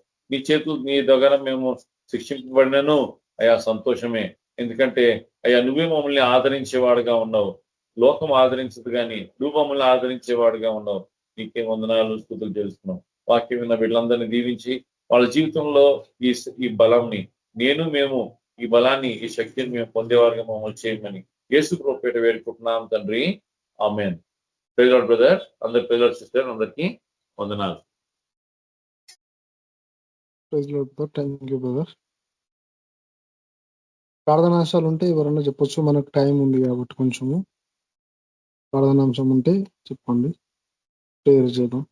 నీ దగ్గర మేము శిక్షింపబడినను అయ్యా సంతోషమే. ఎందుకంటే అయ్యా నువ్వే మమ్మల్ని ఆదరించేవాడుగా ఉన్నావు. లోకం ఆదరించదు కానీ నువ్వు మమ్మల్ని ఆదరించేవాడుగా ఉన్నావు. నీకే వందనాలు, స్తుతులు తెలుస్తున్నాం. వాక్యం విన్న వీళ్ళందరినీ దీవించి వాళ్ళ జీవితంలో ఈ బలంని మేము ఈ బలాన్ని, ఈ శక్తిని మేము పొందేవారుగా మమ్మల్ని చేయమని యేసు ప్రభువు పేరిట వేడుకుంటున్నాం తండ్రి, ఆమేన్. ప్రైజ్ లార్డ్ బ్రదర్, అందరి ప్రైజ్ లార్డ్ సిస్టర్, అందరికీ వందనాలు. Praise Lord brother, thank you brother. ప్రార్థనాంశాలు ఉంటే ఎవరన్నా చెప్పొచ్చు, మనకు టైం ఉంది కాబట్టి కొంచెము ప్రార్థనాంశం ఉంటే చెప్పండి, ప్రేయర్ చేద్దాం.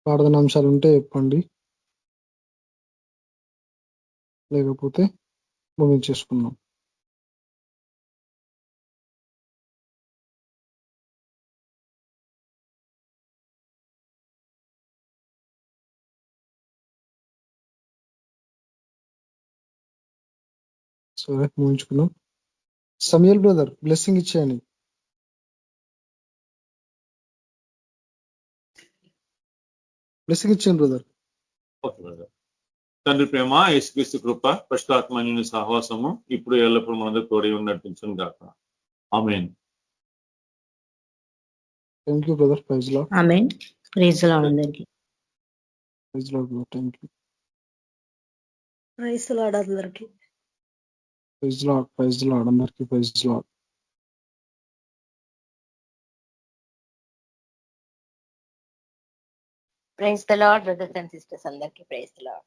ప్రార్థనాంశాలు ఉంటే చెప్పండి, లేకపోతే ముగించేసుకుందాం. సరే, ముగించుకుందాం. సమయల్ బ్రదర్ బ్లెస్సింగ్ ఇచ్చేయండి. బ్లెస్సింగ్ ఇచ్చేయండి బ్రదర్. Okay brother. తండ్రి ప్రేమ, యేసుక్రీస్తు కృప, పరిశుద్ధాత్మ సహవాసము ఇప్పుడు ఎల్లప్పుడు మనందరూ తోడి నడిపించును గాక. ఆమేన్. Thank you brother. Praise Lord. ఆమేన్. ప్రైజ్ లార్డ్ అందరికీ. Praise Lord brother. Thank you. Praise Lord అందరికీ. Praise lord. ప్రైజ్ లార్డ్ అందరికీ. Praise lord. Praise the Lord brothers and sisters, అందరికీ ప్రైజ్ ద లార్డ్.